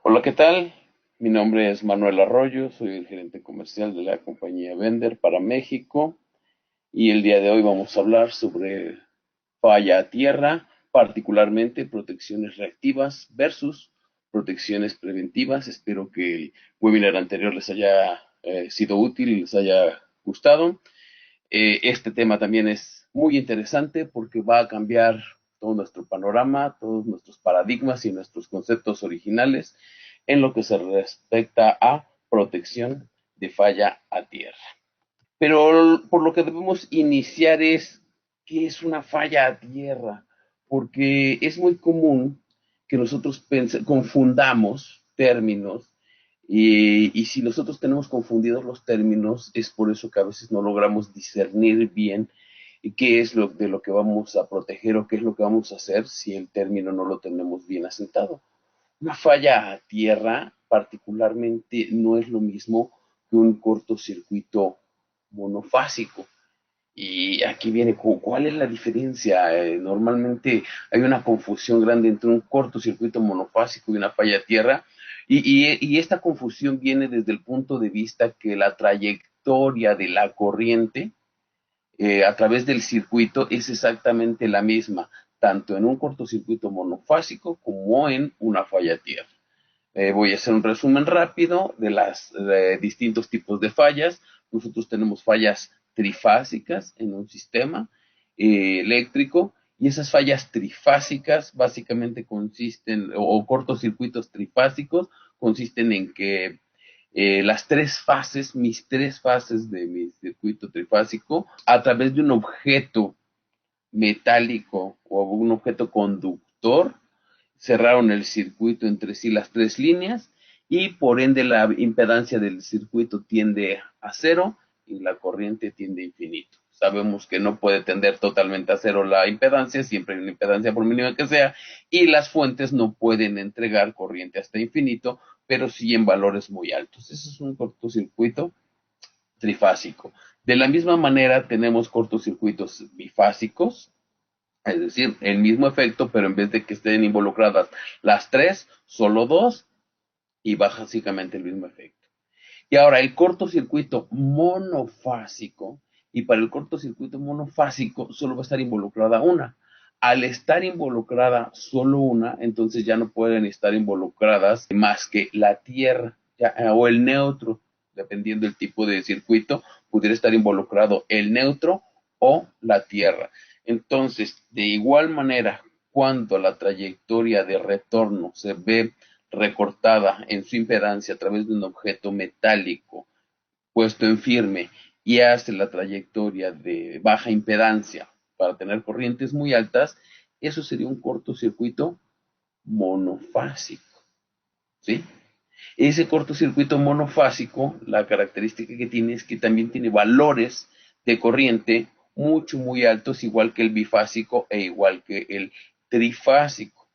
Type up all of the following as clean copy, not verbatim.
Hola, ¿qué tal? Mi nombre es Manuel Arroyo, soy el gerente comercial de la compañía Vender para México y el día de hoy vamos a hablar sobre falla a tierra, particularmente protecciones reactivas versus protecciones preventivas. Espero que el webinar anterior les haya sido útil y les haya gustado. Este tema también es muy interesante porque va a cambiar todo nuestro panorama, todos nuestros paradigmas y nuestros conceptos originales en lo que se respecta a protección de falla a tierra. Pero por lo que debemos iniciar es qué es una falla a tierra, porque es muy común que nosotros confundamos términos y si nosotros tenemos confundidos los términos es por eso que a veces no logramos discernir bien qué es de lo que vamos a proteger o qué es lo que vamos a hacer si el término no lo tenemos bien asentado. Una falla a tierra particularmente no es lo mismo que un cortocircuito monofásico. Y aquí viene, ¿cuál es la diferencia? Normalmente hay una confusión grande entre un cortocircuito monofásico y una falla a tierra. Y esta confusión viene desde el punto de vista que la trayectoria de la corriente a través del circuito es exactamente la misma, tanto en un cortocircuito monofásico como en una falla a tierra. Voy a hacer un resumen rápido de los distintos tipos de fallas. Nosotros tenemos fallas trifásicas en un sistema eléctrico y esas fallas trifásicas básicamente consisten, o cortocircuitos trifásicos, consisten en que las tres fases, mis tres fases de mi circuito trifásico, a través de un objeto metálico o un objeto conductor, cerraron el circuito entre sí las tres líneas y por ende la impedancia del circuito tiende a cero y la corriente tiende a infinito. Sabemos que no puede tender totalmente a cero la impedancia, siempre hay una impedancia por mínima que sea, y las fuentes no pueden entregar corriente hasta infinito, pero sí en valores muy altos. Eso es un cortocircuito trifásico. De la misma manera tenemos cortocircuitos bifásicos, es decir, el mismo efecto, pero en vez de que estén involucradas las tres, solo dos, y básicamente el mismo efecto. Y ahora el cortocircuito monofásico, y para el cortocircuito monofásico solo va a estar involucrada una. Al estar involucrada solo una, entonces ya no pueden estar involucradas más que la tierra o el neutro, dependiendo del tipo de circuito, pudiera estar involucrado el neutro o la tierra. Entonces, de igual manera, cuando la trayectoria de retorno se ve recortada en su impedancia a través de un objeto metálico puesto en firme y hace la trayectoria de baja impedancia para tener corrientes muy altas, eso sería un cortocircuito monofásico, ¿sí? Ese cortocircuito monofásico, la característica que tiene es que también tiene valores de corriente muy altos, igual que el bifásico e igual que el trifásico.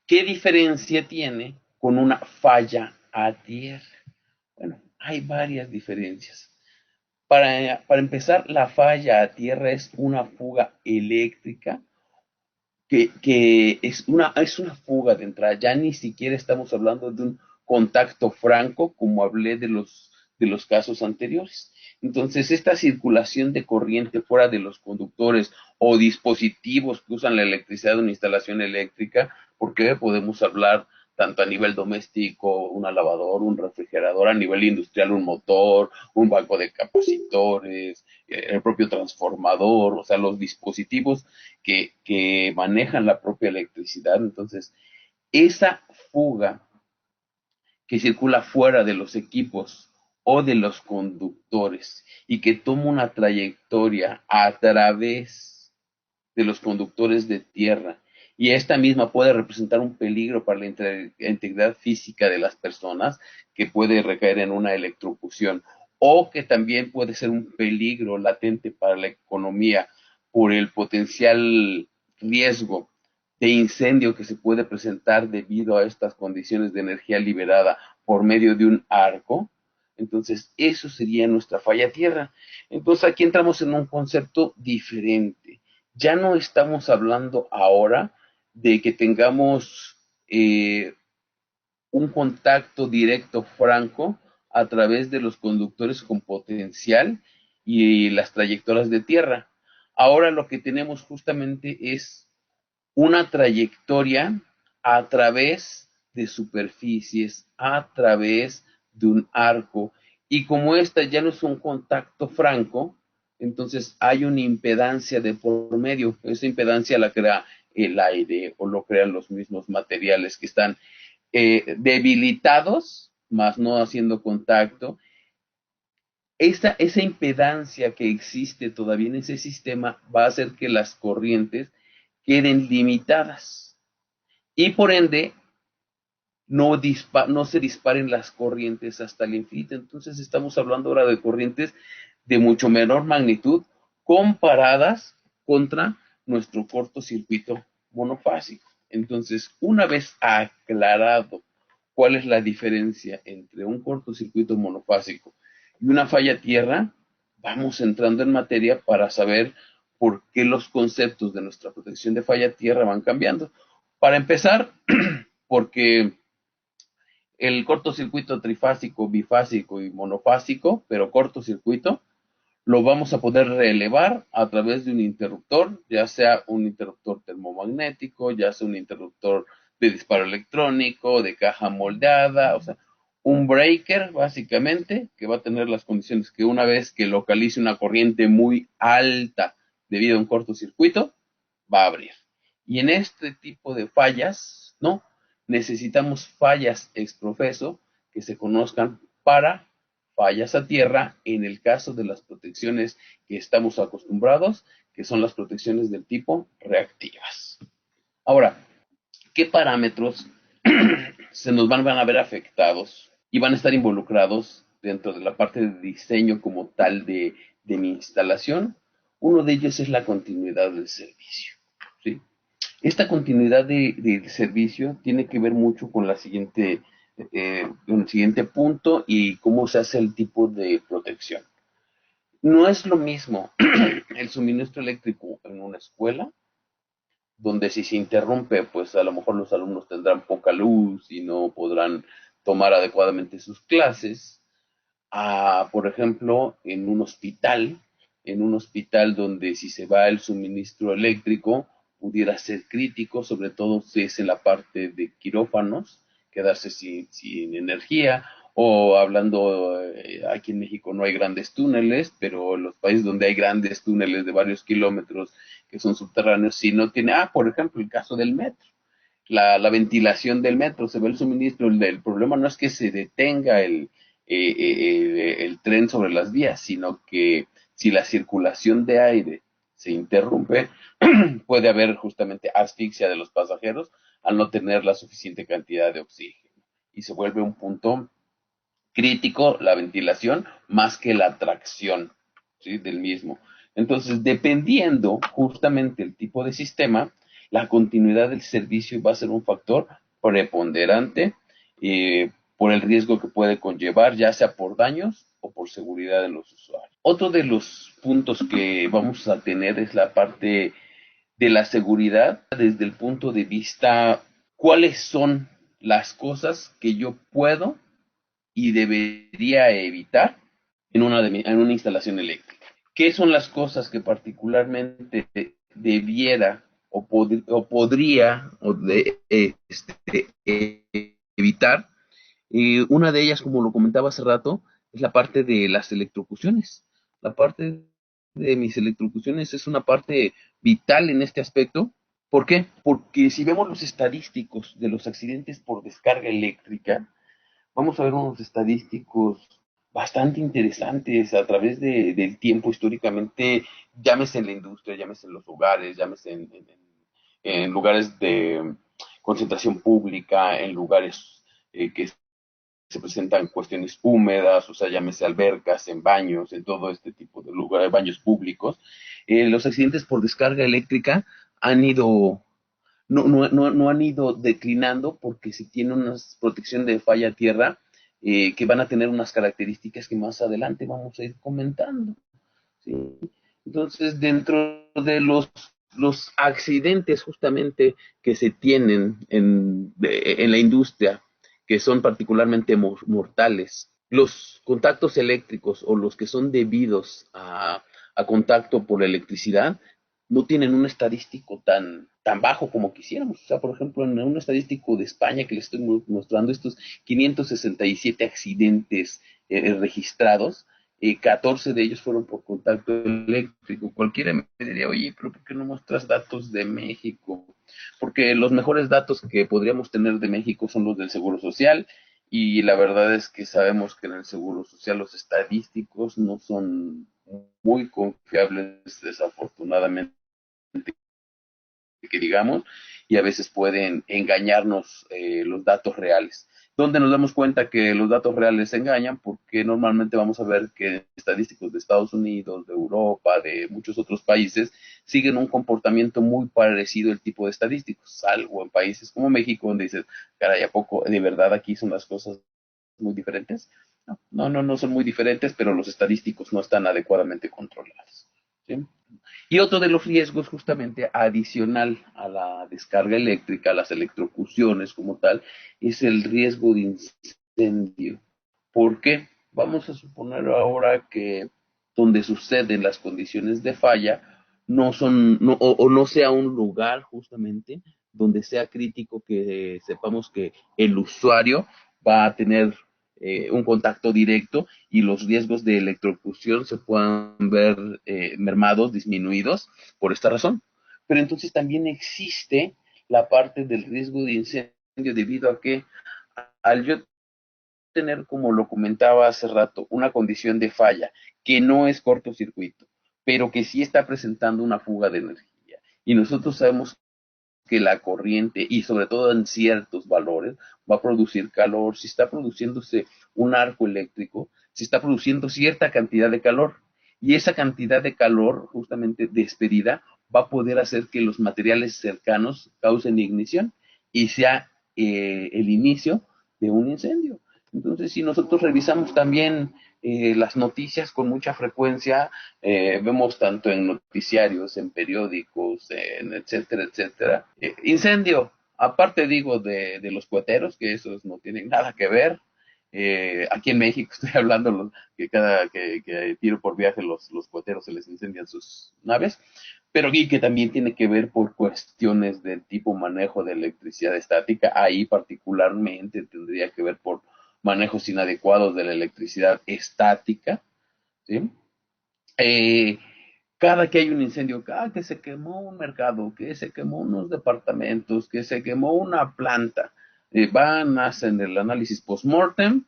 ¿Qué diferencia tiene con una falla a tierra? Bueno, hay varias diferencias. Para empezar, la falla a tierra es una fuga eléctrica que es una fuga de entrada. Ya ni siquiera estamos hablando de un contacto franco, como hablé de los casos anteriores. Entonces, esta circulación de corriente fuera de los conductores o dispositivos que usan la electricidad de una instalación eléctrica, porque podemos hablar tanto a nivel doméstico, una lavadora, un refrigerador, a nivel industrial, un motor, un banco de capacitores, el propio transformador, o sea, los dispositivos que manejan la propia electricidad. Entonces, esa fuga que circula fuera de los equipos o de los conductores y que toma una trayectoria a través de los conductores de tierra y esta misma puede representar un peligro para la integridad física de las personas que puede recaer en una electrocución o que también puede ser un peligro latente para la economía por el potencial riesgo de incendio que se puede presentar debido a estas condiciones de energía liberada por medio de un arco. Entonces, eso sería nuestra falla tierra. Entonces, aquí entramos en un concepto diferente. Ya no estamos hablando ahora de que tengamos un contacto directo franco a través de los conductores con potencial y las trayectorias de tierra. Ahora lo que tenemos justamente es una trayectoria a través de superficies, a través de un arco. Y como esta ya no es un contacto franco, entonces hay una impedancia de por medio. Esa impedancia la crea el aire o lo crean los mismos materiales que están debilitados, más no haciendo contacto. Esa impedancia que existe todavía en ese sistema va a hacer que las corrientes queden limitadas y por ende no se disparen las corrientes hasta el infinito. Entonces estamos hablando ahora de corrientes de mucho menor magnitud comparadas contra nuestro cortocircuito monofásico. Entonces, una vez aclarado cuál es la diferencia entre un cortocircuito monofásico y una falla tierra, vamos entrando en materia para saber por qué los conceptos de nuestra protección de falla tierra van cambiando. Para empezar, porque el cortocircuito trifásico, bifásico y monofásico, pero cortocircuito, lo vamos a poder relevar a través de un interruptor, ya sea un interruptor termomagnético, ya sea un interruptor de disparo electrónico, de caja moldeada, o sea, un breaker básicamente que va a tener las condiciones que una vez que localice una corriente muy alta debido a un cortocircuito, va a abrir. Y en este tipo de fallas, ¿no? Necesitamos fallas exprofeso que se conozcan para fallas a tierra en el caso de las protecciones que estamos acostumbrados, que son las protecciones del tipo reactivas. Ahora, ¿qué parámetros se nos van a ver afectados y van a estar involucrados dentro de la parte de diseño como tal de mi instalación? Uno de ellos es la continuidad del servicio. ¿Sí? Esta continuidad de servicio tiene que ver mucho con el siguiente punto y cómo se hace el tipo de protección. No es lo mismo el suministro eléctrico en una escuela, donde si se interrumpe, pues a lo mejor los alumnos tendrán poca luz y no podrán tomar adecuadamente sus clases, a, por ejemplo, en un hospital donde si se va el suministro eléctrico pudiera ser crítico, sobre todo si es en la parte de quirófanos, quedarse sin energía, o hablando, aquí en México no hay grandes túneles, pero en los países donde hay grandes túneles de varios kilómetros que son subterráneos, si no tiene, por ejemplo, el caso del metro. La ventilación del metro, se ve el suministro, el problema no es que se detenga el tren sobre las vías, sino que si la circulación de aire se interrumpe, puede haber justamente asfixia de los pasajeros al no tener la suficiente cantidad de oxígeno. Y se vuelve un punto crítico la ventilación más que la tracción, ¿sí? Del mismo. Entonces, dependiendo justamente el tipo de sistema, la continuidad del servicio va a ser un factor preponderante por el riesgo que puede conllevar, ya sea por daños o por seguridad de los usuarios. Otro de los puntos que vamos a tener es la parte de la seguridad desde el punto de vista cuáles son las cosas que yo puedo y debería evitar en una instalación eléctrica. ¿Qué son las cosas que particularmente debiera o podría evitar? Una de ellas, como lo comentaba hace rato, es la parte de las electrocuciones. La parte de mis electrocuciones es una parte vital en este aspecto. ¿Por qué? Porque si vemos los estadísticos de los accidentes por descarga eléctrica, vamos a ver unos estadísticos bastante interesantes a través del tiempo históricamente, llámese en la industria, llámese en los hogares, llámese en lugares de concentración pública, en lugares que se presentan cuestiones húmedas, o sea, llámese albercas, en baños, en todo este tipo de lugares, baños públicos. Los accidentes por descarga eléctrica han ido no han ido declinando porque si tiene una protección de falla tierra que van a tener unas características que más adelante vamos a ir comentando. ¿Sí? Entonces, dentro de los accidentes justamente que se tienen en la industria, que son particularmente mortales, los contactos eléctricos o los que son debidos a contacto por electricidad no tienen un estadístico tan bajo como quisiéramos. O sea, por ejemplo, en un estadístico de España que les estoy mostrando estos 567 accidentes registrados, 14 de ellos fueron por contacto eléctrico. Cualquiera me diría, oye, pero ¿por qué no muestras datos de México? Porque los mejores datos que podríamos tener de México son los del Seguro Social y la verdad es que sabemos que en el Seguro Social los estadísticos no son muy confiables, desafortunadamente, que digamos, y a veces pueden engañarnos los datos reales. Donde nos damos cuenta que los datos reales se engañan porque normalmente vamos a ver que estadísticos de Estados Unidos, de Europa, de muchos otros países siguen un comportamiento muy parecido al tipo de estadísticos, salvo en países como México donde dices, caray, ¿a poco de verdad aquí son las cosas muy diferentes? No son muy diferentes, pero los estadísticos no están adecuadamente controlados. ¿Sí? Y otro de los riesgos justamente adicional a la descarga eléctrica, a las electrocuciones como tal, es el riesgo de incendio. ¿Por qué? Vamos a suponer ahora que donde suceden las condiciones de falla no son o no sea un lugar justamente donde sea crítico que sepamos que el usuario va a tener un contacto directo y los riesgos de electrocución se puedan ver mermados, disminuidos por esta razón. Pero entonces también existe la parte del riesgo de incendio debido a que al yo tener, como lo comentaba hace rato, una condición de falla que no es cortocircuito, pero que sí está presentando una fuga de energía. Y nosotros sabemos que la corriente, y sobre todo en ciertos valores, va a producir calor. Si está produciéndose un arco eléctrico, se está produciendo cierta cantidad de calor. Y esa cantidad de calor, justamente despedida, va a poder hacer que los materiales cercanos causen ignición y sea el inicio de un incendio. Entonces, si nosotros revisamos también las noticias con mucha frecuencia, vemos tanto en noticiarios, en periódicos, en etcétera, etcétera. Incendio, aparte digo de los cueteros, que esos no tienen nada que ver. Aquí en México estoy hablando que cada que tiro por viaje los cueteros se les incendian sus naves, pero aquí que también tiene que ver por cuestiones del tipo manejo de electricidad estática, ahí particularmente tendría que ver por manejos inadecuados de la electricidad estática, ¿sí? Eh, cada que hay un incendio, cada que se quemó un mercado, que se quemó unos departamentos, que se quemó una planta, van, hacen el análisis post-mortem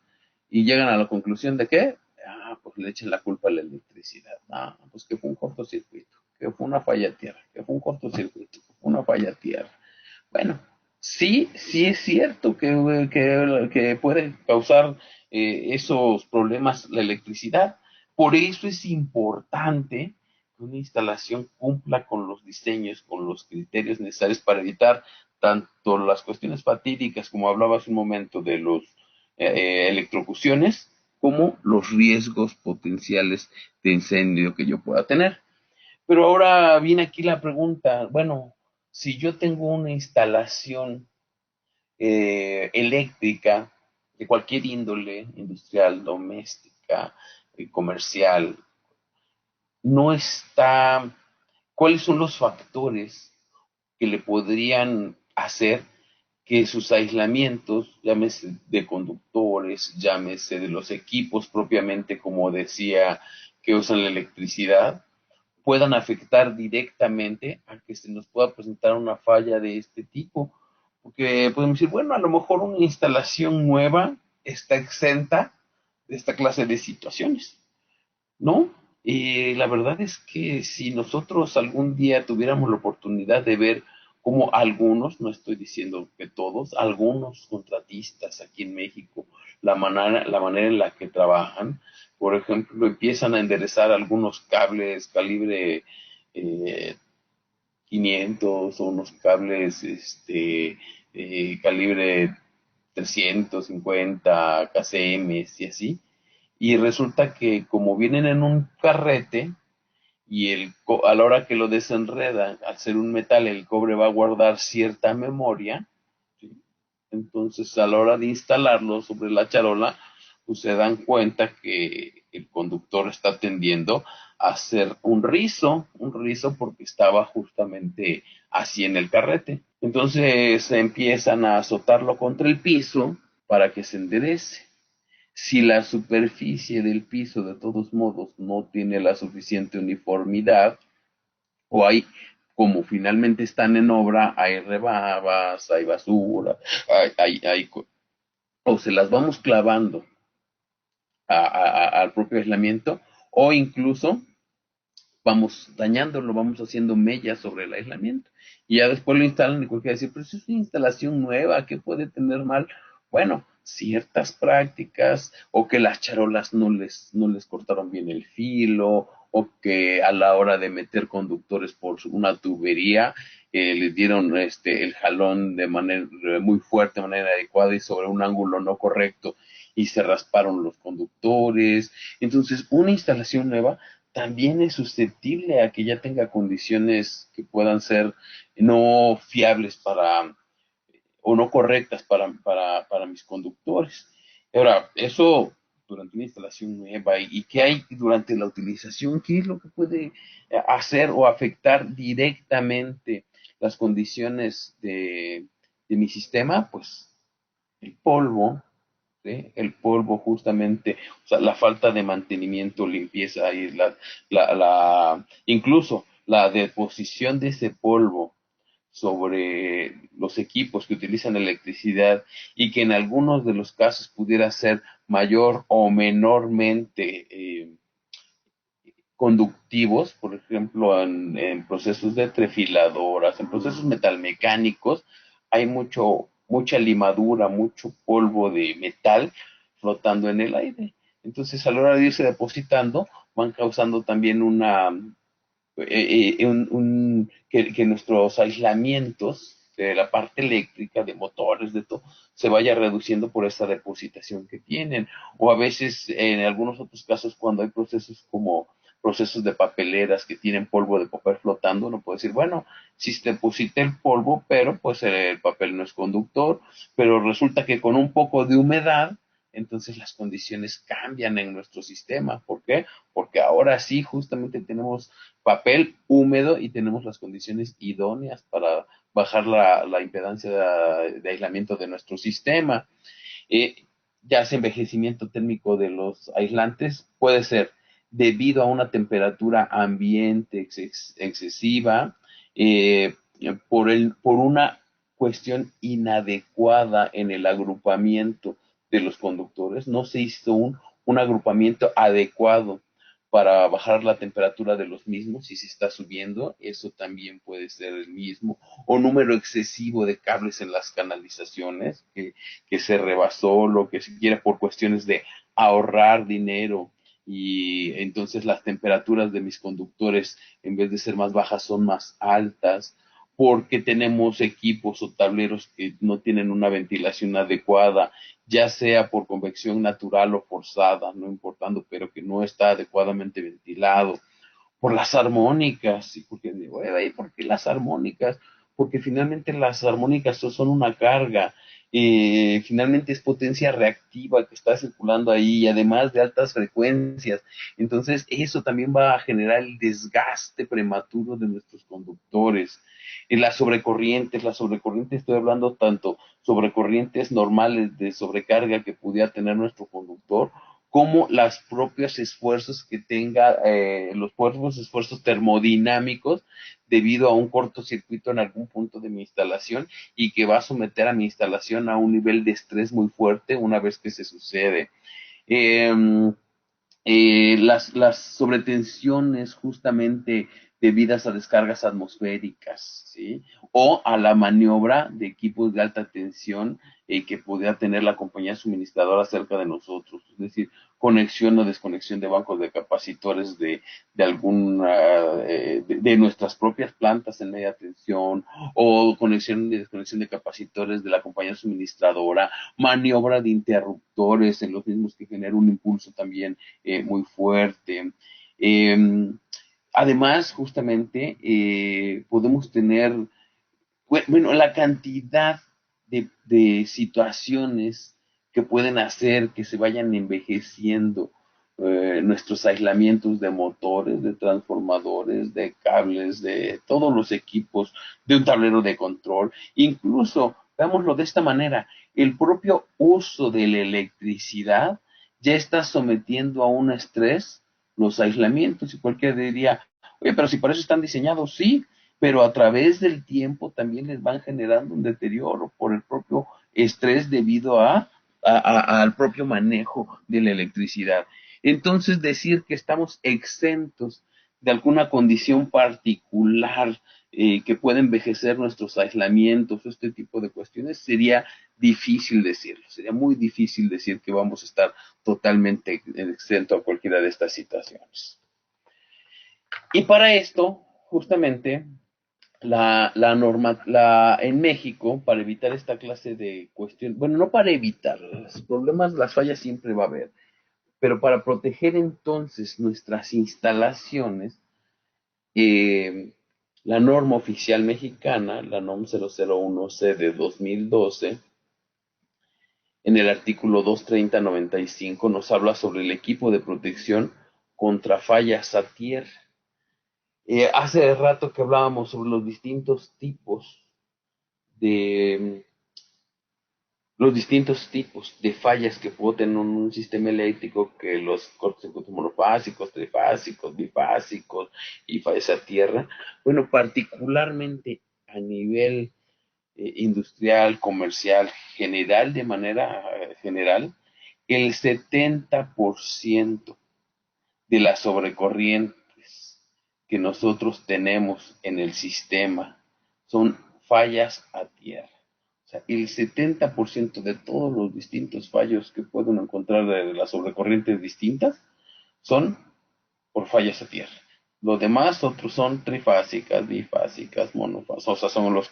y llegan a la conclusión de que, pues le echen la culpa a la electricidad. Pues que fue un cortocircuito, que fue una falla tierra, que fue un cortocircuito, que fue una falla tierra. Bueno, sí es cierto que puede causar esos problemas la electricidad. Por eso es importante que una instalación cumpla con los diseños, con los criterios necesarios para evitar tanto las cuestiones fatídicas, como hablaba hace un momento, de los electrocuciones, como los riesgos potenciales de incendio que yo pueda tener. Pero ahora viene aquí la pregunta, bueno, si yo tengo una instalación eléctrica de cualquier índole, industrial, doméstica, comercial, no está, ¿cuáles son los factores que le podrían hacer que sus aislamientos, llámese de conductores, llámese de los equipos propiamente, como decía, que usan la electricidad, puedan afectar directamente a que se nos pueda presentar una falla de este tipo? Porque podemos decir, bueno, a lo mejor una instalación nueva está exenta de esta clase de situaciones, ¿no? Y la verdad es que si nosotros algún día tuviéramos la oportunidad de ver cómo algunos, no estoy diciendo que todos, algunos contratistas aquí en México, la manera en la que trabajan, por ejemplo, empiezan a enderezar algunos cables calibre eh, 500 o unos cables calibre 350 kcm y así. Y resulta que como vienen en un carrete y a la hora que lo desenreda, al ser un metal, el cobre va a guardar cierta memoria, ¿sí? Entonces a la hora de instalarlo sobre la charola, pues se dan cuenta que el conductor está tendiendo a hacer un rizo porque estaba justamente así en el carrete. Entonces empiezan a azotarlo contra el piso para que se enderece. Si la superficie del piso de todos modos no tiene la suficiente uniformidad, o hay, como finalmente están en obra, hay rebabas, hay basura, o se las vamos clavando al propio aislamiento, o incluso vamos dañándolo, vamos haciendo mellas sobre el aislamiento. Y ya después lo instalan y cualquiera decir, pero si es una instalación nueva, ¿qué puede tener mal? Bueno, ciertas prácticas, o que las charolas no les cortaron bien el filo, o que a la hora de meter conductores por una tubería, les dieron el jalón de manera muy fuerte, de manera adecuada y sobre un ángulo no correcto, y se rasparon los conductores. Entonces, una instalación nueva también es susceptible a que ya tenga condiciones que puedan ser no fiables o no correctas para mis conductores. Ahora, eso durante una instalación nueva, y qué hay durante la utilización, qué es lo que puede hacer o afectar directamente las condiciones de mi sistema, pues el polvo, ¿sí? El polvo justamente, o sea, la falta de mantenimiento, limpieza y incluso la deposición de ese polvo sobre los equipos que utilizan electricidad, y que en algunos de los casos pudiera ser mayor o menormente conductivos, por ejemplo, en procesos de trefiladoras, en procesos metalmecánicos, hay mucha limadura, mucho polvo de metal flotando en el aire. Entonces, a la hora de irse depositando, van causando también que nuestros aislamientos de la parte eléctrica, de motores, de todo, se vaya reduciendo por esta depositación que tienen. O a veces, en algunos otros casos, cuando hay procesos como procesos de papeleras que tienen polvo de papel flotando, uno puede decir, bueno, si se deposita el polvo, pero pues el papel no es conductor, pero resulta que con un poco de humedad, entonces las condiciones cambian en nuestro sistema. ¿Por qué? Porque ahora sí, justamente tenemos papel húmedo y tenemos las condiciones idóneas para bajar la impedancia de aislamiento de nuestro sistema. Eh, ya sea envejecimiento térmico de los aislantes, puede ser debido a una temperatura ambiente excesiva, eh, por una cuestión inadecuada en el agrupamiento de los conductores. No se hizo un agrupamiento adecuado para bajar la temperatura de los mismos. Si se está subiendo, eso también puede ser el mismo, o número excesivo de cables en las canalizaciones, que se rebasó, lo que se quiera, por cuestiones de ahorrar dinero, y entonces las temperaturas de mis conductores, en vez de ser más bajas, son más altas, porque tenemos equipos o tableros que no tienen una ventilación adecuada, ya sea por convección natural o forzada, no importando, pero que no está adecuadamente ventilado, por las armónicas. Y porque, bueno, ¿y por qué las armónicas? Porque finalmente las armónicas son una carga, finalmente es potencia reactiva que está circulando ahí, y además de altas frecuencias. Entonces eso también va a generar el desgaste prematuro de nuestros conductores. Las sobrecorrientes, estoy hablando tanto sobrecorrientes normales de sobrecarga que pudiera tener nuestro conductor, como los propios esfuerzos que tenga, los propios esfuerzos termodinámicos debido a un cortocircuito en algún punto de mi instalación, y que va a someter a mi instalación a un nivel de estrés muy fuerte una vez que se sucede. Eh, las sobretensiones justamente debidas a descargas atmosféricas, ¿sí? O a la maniobra de equipos de alta tensión que pudiera tener la compañía suministradora cerca de nosotros, es decir, conexión o desconexión de bancos de capacitores de alguna de nuestras propias plantas en media tensión, o conexión y desconexión de capacitores de la compañía suministradora, maniobra de interruptores en los mismos que genera un impulso también muy fuerte. Eh, Además, justamente, podemos tener, bueno, la cantidad de situaciones que pueden hacer que se vayan envejeciendo nuestros aislamientos de motores, de transformadores, de cables, de todos los equipos, de un tablero de control. Incluso, veámoslo de esta manera, el propio uso de la electricidad ya está sometiendo a un estrés los aislamientos, y cualquiera diría, oye, pero si para eso están diseñados, sí, pero a través del tiempo también les van generando un deterioro por el propio estrés debido al propio manejo de la electricidad. Entonces, decir que estamos exentos de alguna condición particular que pueda envejecer nuestros aislamientos, este tipo de cuestiones, sería difícil decirlo, sería muy difícil decir que vamos a estar totalmente exentos a cualquiera de estas situaciones. Y para esto, justamente, en México, para evitar esta clase de cuestiones, bueno, no para evitar, los problemas, las fallas siempre va a haber, pero para proteger entonces nuestras instalaciones, eh, la norma oficial mexicana, la NOM 001C de 2012, en el artículo 230-95 nos habla sobre el equipo de protección contra fallas a tierra. Hace rato que hablábamos sobre de los distintos tipos de fallas que puede tener un sistema eléctrico, que los cortocircuitos monofásicos, trifásicos, bifásicos y fallas a tierra. Bueno, particularmente a nivel industrial, comercial, general, de manera general, el 70% de las sobrecorrientes que nosotros tenemos en el sistema son fallas a tierra. O sea, el 70% de todos los distintos fallos que pueden encontrar de las sobrecorrientes distintas son por fallas a tierra. Los demás otros son trifásicas, bifásicas, monofásicas, o sea, son los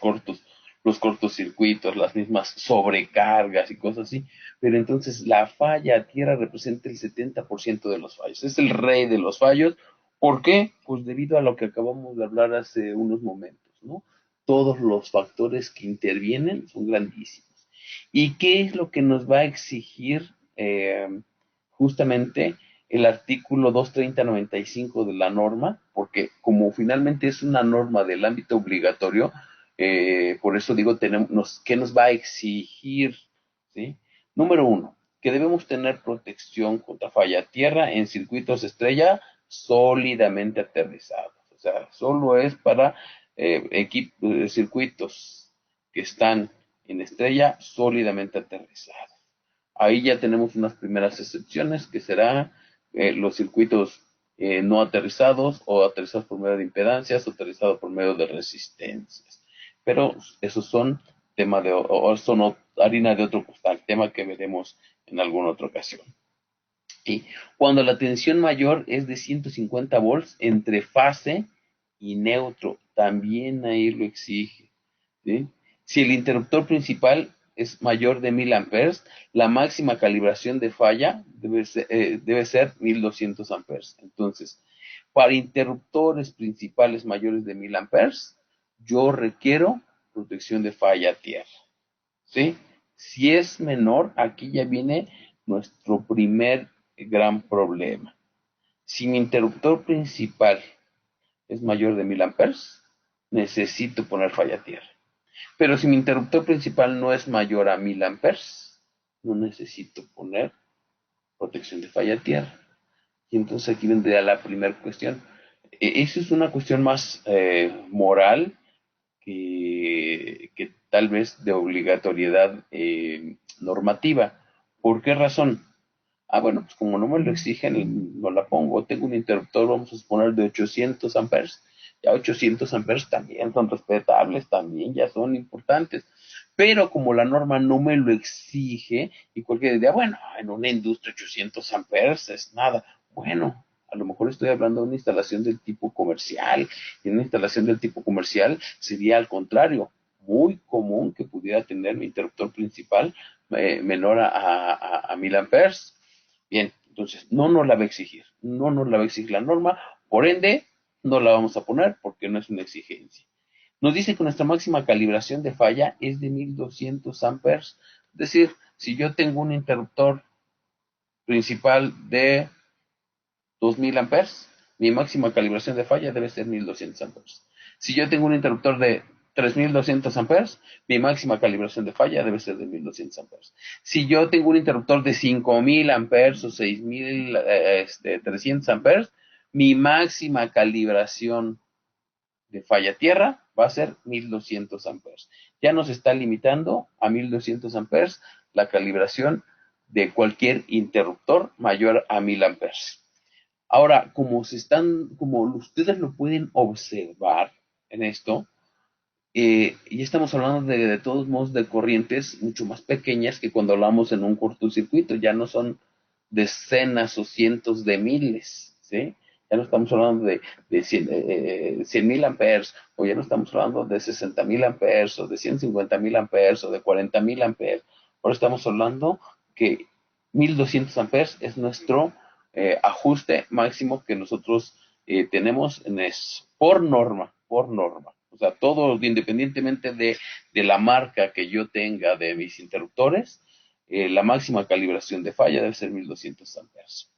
cortocircuitos, las mismas sobrecargas y cosas así. Pero entonces la falla a tierra representa el 70% de los fallos. Es el rey de los fallos. ¿Por qué? Pues debido a lo que acabamos de hablar hace unos momentos, ¿no? Todos los factores que intervienen son grandísimos. ¿Y qué es lo que nos va a exigir justamente el artículo 230-95 de la norma? Porque como finalmente es una norma del ámbito obligatorio, por eso digo, ¿qué nos va a exigir? ¿Sí? Número uno, que debemos tener protección contra falla a tierra en circuitos estrella sólidamente aterrizados. O sea, solo es para circuitos que están en estrella sólidamente aterrizados. Ahí ya tenemos unas primeras excepciones, que serán los circuitos no aterrizados, o aterrizados por medio de impedancias, o aterrizados por medio de resistencias. Pero esos son tema de, o son harina de otro costal, tema que veremos en alguna otra ocasión. Y cuando la tensión mayor es de 150 volts entre fase y neutro, también ahí lo exige. ¿Sí? Si el interruptor principal es mayor de 1000 amperes, la máxima calibración de falla debe ser 1200 amperes. Entonces, para interruptores principales mayores de 1000 amperes, yo requiero protección de falla a tierra. ¿Sí? Si es menor, aquí ya viene nuestro primer gran problema. Si mi interruptor principal es mayor de 1000 amperes, necesito poner falla a tierra. Pero si mi interruptor principal no es mayor a 1000 amperes, no necesito poner protección de falla a tierra. Y entonces aquí vendría la primera cuestión. Esa es una cuestión más moral que tal vez de obligatoriedad normativa. ¿Por qué razón? Ah, bueno, pues como no me lo exigen, no la pongo. Tengo un interruptor, vamos a suponer, de 800 amperes. Ya 800 amperes también son respetables, también ya son importantes. Pero como la norma no me lo exige, y cualquiera diría, bueno, en una industria 800 amperes es nada. Bueno, a lo mejor estoy hablando de una instalación del tipo comercial. Y en una instalación del tipo comercial sería al contrario, muy común que pudiera tener mi interruptor principal menor a 1000 amperes. Bien, entonces no nos la va a exigir, no nos la va a exigir la norma, por ende no la vamos a poner porque no es una exigencia. Nos dice que nuestra máxima calibración de falla es de 1200 amperes, es decir, si yo tengo un interruptor principal de 2000 amperes, mi máxima calibración de falla debe ser 1200 amperes. Si yo tengo un interruptor de 3200 amperes, mi máxima calibración de falla debe ser de 1200 amperes. Si yo tengo un interruptor de 5000 amperes o 6300 amperes, mi máxima calibración de falla tierra va a ser 1200 amperes. Ya nos está limitando a 1200 amperes la calibración de cualquier interruptor mayor a 1000 amperes. Ahora, como ustedes lo pueden observar en esto, y estamos hablando de todos modos de corrientes mucho más pequeñas que cuando hablamos en un cortocircuito, ya no son decenas o cientos de miles, ¿sí? Ya no estamos hablando de 100,000 amperes, o ya no estamos hablando de 60,000 amperes, o de 150,000 amperes, o de 40,000 amperes. Ahora estamos hablando que 1200 amperes es nuestro ajuste máximo que nosotros tenemos en eso, por norma, por norma. O sea, todo independientemente de la marca que yo tenga de mis interruptores, la máxima calibración de falla debe ser 1200 amperes.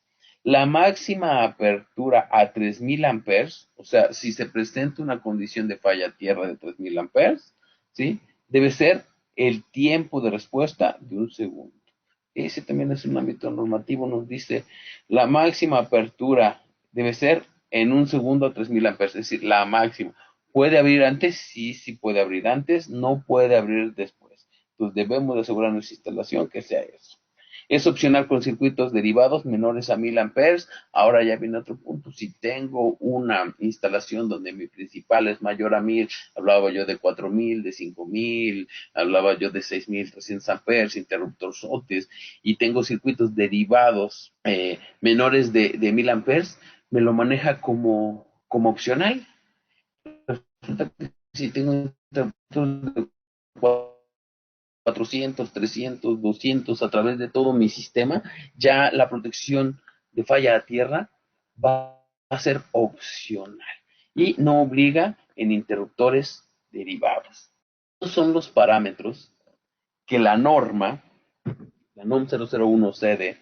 La máxima apertura a 3000 amperes, o sea, si se presenta una condición de falla tierra de 3000 amperes, ¿sí? Debe ser el tiempo de respuesta de un segundo. Ese también es un ámbito normativo, nos dice la máxima apertura debe ser en un segundo a 3000 amperes, es decir, la máxima. ¿Puede abrir antes? Sí, sí puede abrir antes, no puede abrir después. Entonces debemos de asegurar nuestra instalación que sea eso. Es opcional con circuitos derivados menores a 1000 amperes. Ahora ya viene otro punto. Si tengo una instalación donde mi principal es mayor a 1000, hablaba yo de 4000, de 5000, hablaba yo de 6300 amperes, interruptor SOTES, y tengo circuitos derivados menores de 1000 amperes, me lo maneja como opcional. Resulta que si tengo interruptor de 400, 300, 200 a través de todo mi sistema, ya la protección de falla a tierra va a ser opcional y no obliga en interruptores derivados. Estos son los parámetros que la norma, la NOM 001 CD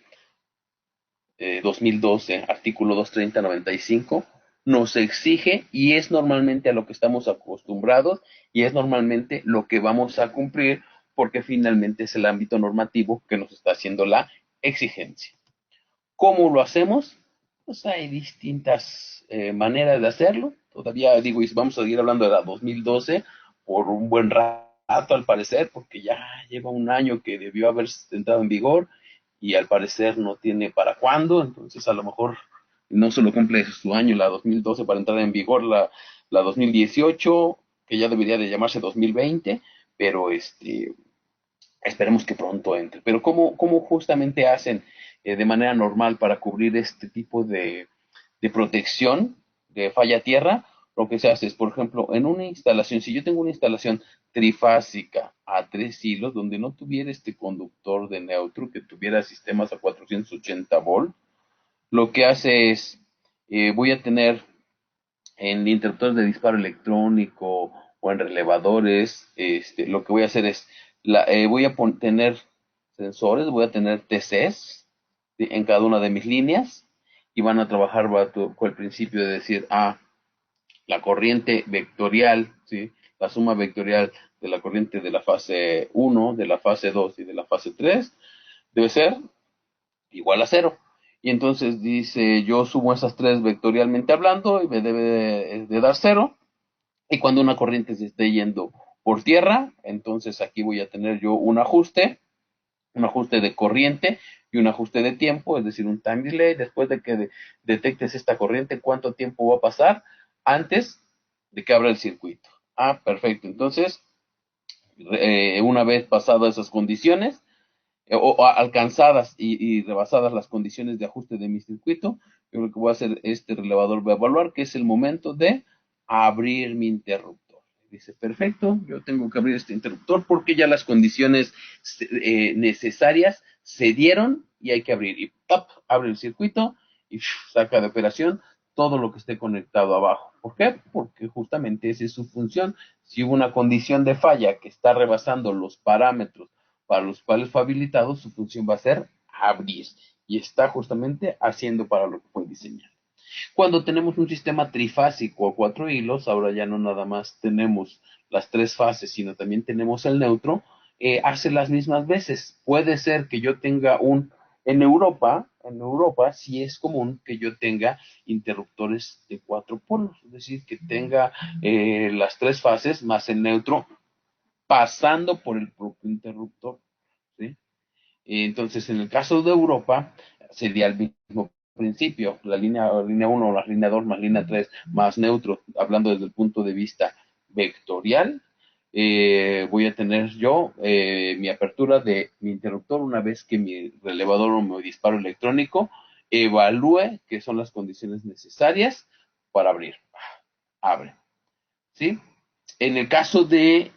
2012, artículo 230-95, nos exige y es normalmente a lo que estamos acostumbrados y es normalmente lo que vamos a cumplir porque finalmente es el ámbito normativo que nos está haciendo la exigencia. ¿Cómo lo hacemos? Pues hay distintas maneras de hacerlo. Todavía digo, y vamos a seguir hablando de la 2012 por un buen rato al parecer, porque ya lleva un año que debió haber entrado en vigor y al parecer no tiene para cuándo, entonces a lo mejor no solo cumple su año la 2012 para entrar en vigor la 2018, que ya debería de llamarse 2020, pero esperemos que pronto entre. Pero ¿cómo justamente hacen de manera normal para cubrir este tipo de protección de falla tierra? Lo que se hace es, por ejemplo, en una instalación, si yo tengo una instalación trifásica a 3 hilos, donde no tuviera este conductor de neutro, que tuviera sistemas a 480 volt, lo que hace es, voy a tener en interruptores de disparo electrónico o en relevadores, lo que voy a hacer es, voy a tener sensores, voy a tener TCs, ¿sí?, en cada una de mis líneas y van a trabajar con el principio de decir, la corriente vectorial, ¿sí?, la suma vectorial de la corriente de la fase 1, de la fase 2 y de la fase 3 debe ser igual a cero. Y entonces dice, yo sumo esas tres vectorialmente hablando y me debe de dar cero. Y cuando una corriente se esté yendo por tierra, entonces aquí voy a tener yo un ajuste de corriente y un ajuste de tiempo, es decir, un time delay. Después de que detectes esta corriente, ¿cuánto tiempo va a pasar antes de que abra el circuito. Ah, perfecto. Entonces, una vez pasadas esas condiciones, o alcanzadas y rebasadas las condiciones de ajuste de mi circuito, yo lo que voy a hacer, este relevador va a evaluar que es el momento de abrir mi interruptor. Dice, perfecto, yo tengo que abrir este interruptor porque ya las condiciones necesarias se dieron y hay que abrir. Y ¡tap! Abre el circuito y saca de operación todo lo que esté conectado abajo. ¿Por qué? Porque justamente esa es su función. Si hubo una condición de falla que está rebasando los parámetros para los cuales fue habilitado, su función va a ser abrir. Y está justamente haciendo para lo que fue diseñado. Cuando tenemos un sistema trifásico a 4 hilos, ahora ya no nada más tenemos las 3 fases, sino también tenemos el neutro, hace las mismas veces. Puede ser que yo tenga en Europa sí es común que yo tenga interruptores de 4 polos, es decir, que tenga las 3 fases más el neutro pasando por el propio interruptor, ¿sí? Entonces, en el caso de Europa, sería el mismo principio, la línea 1, la línea 2 más línea 3 más neutro, hablando desde el punto de vista vectorial. Voy a tener yo mi apertura de mi interruptor una vez que mi relevador o mi disparo electrónico evalúe qué son las condiciones necesarias para abrir. Abre, ¿sí? En el caso de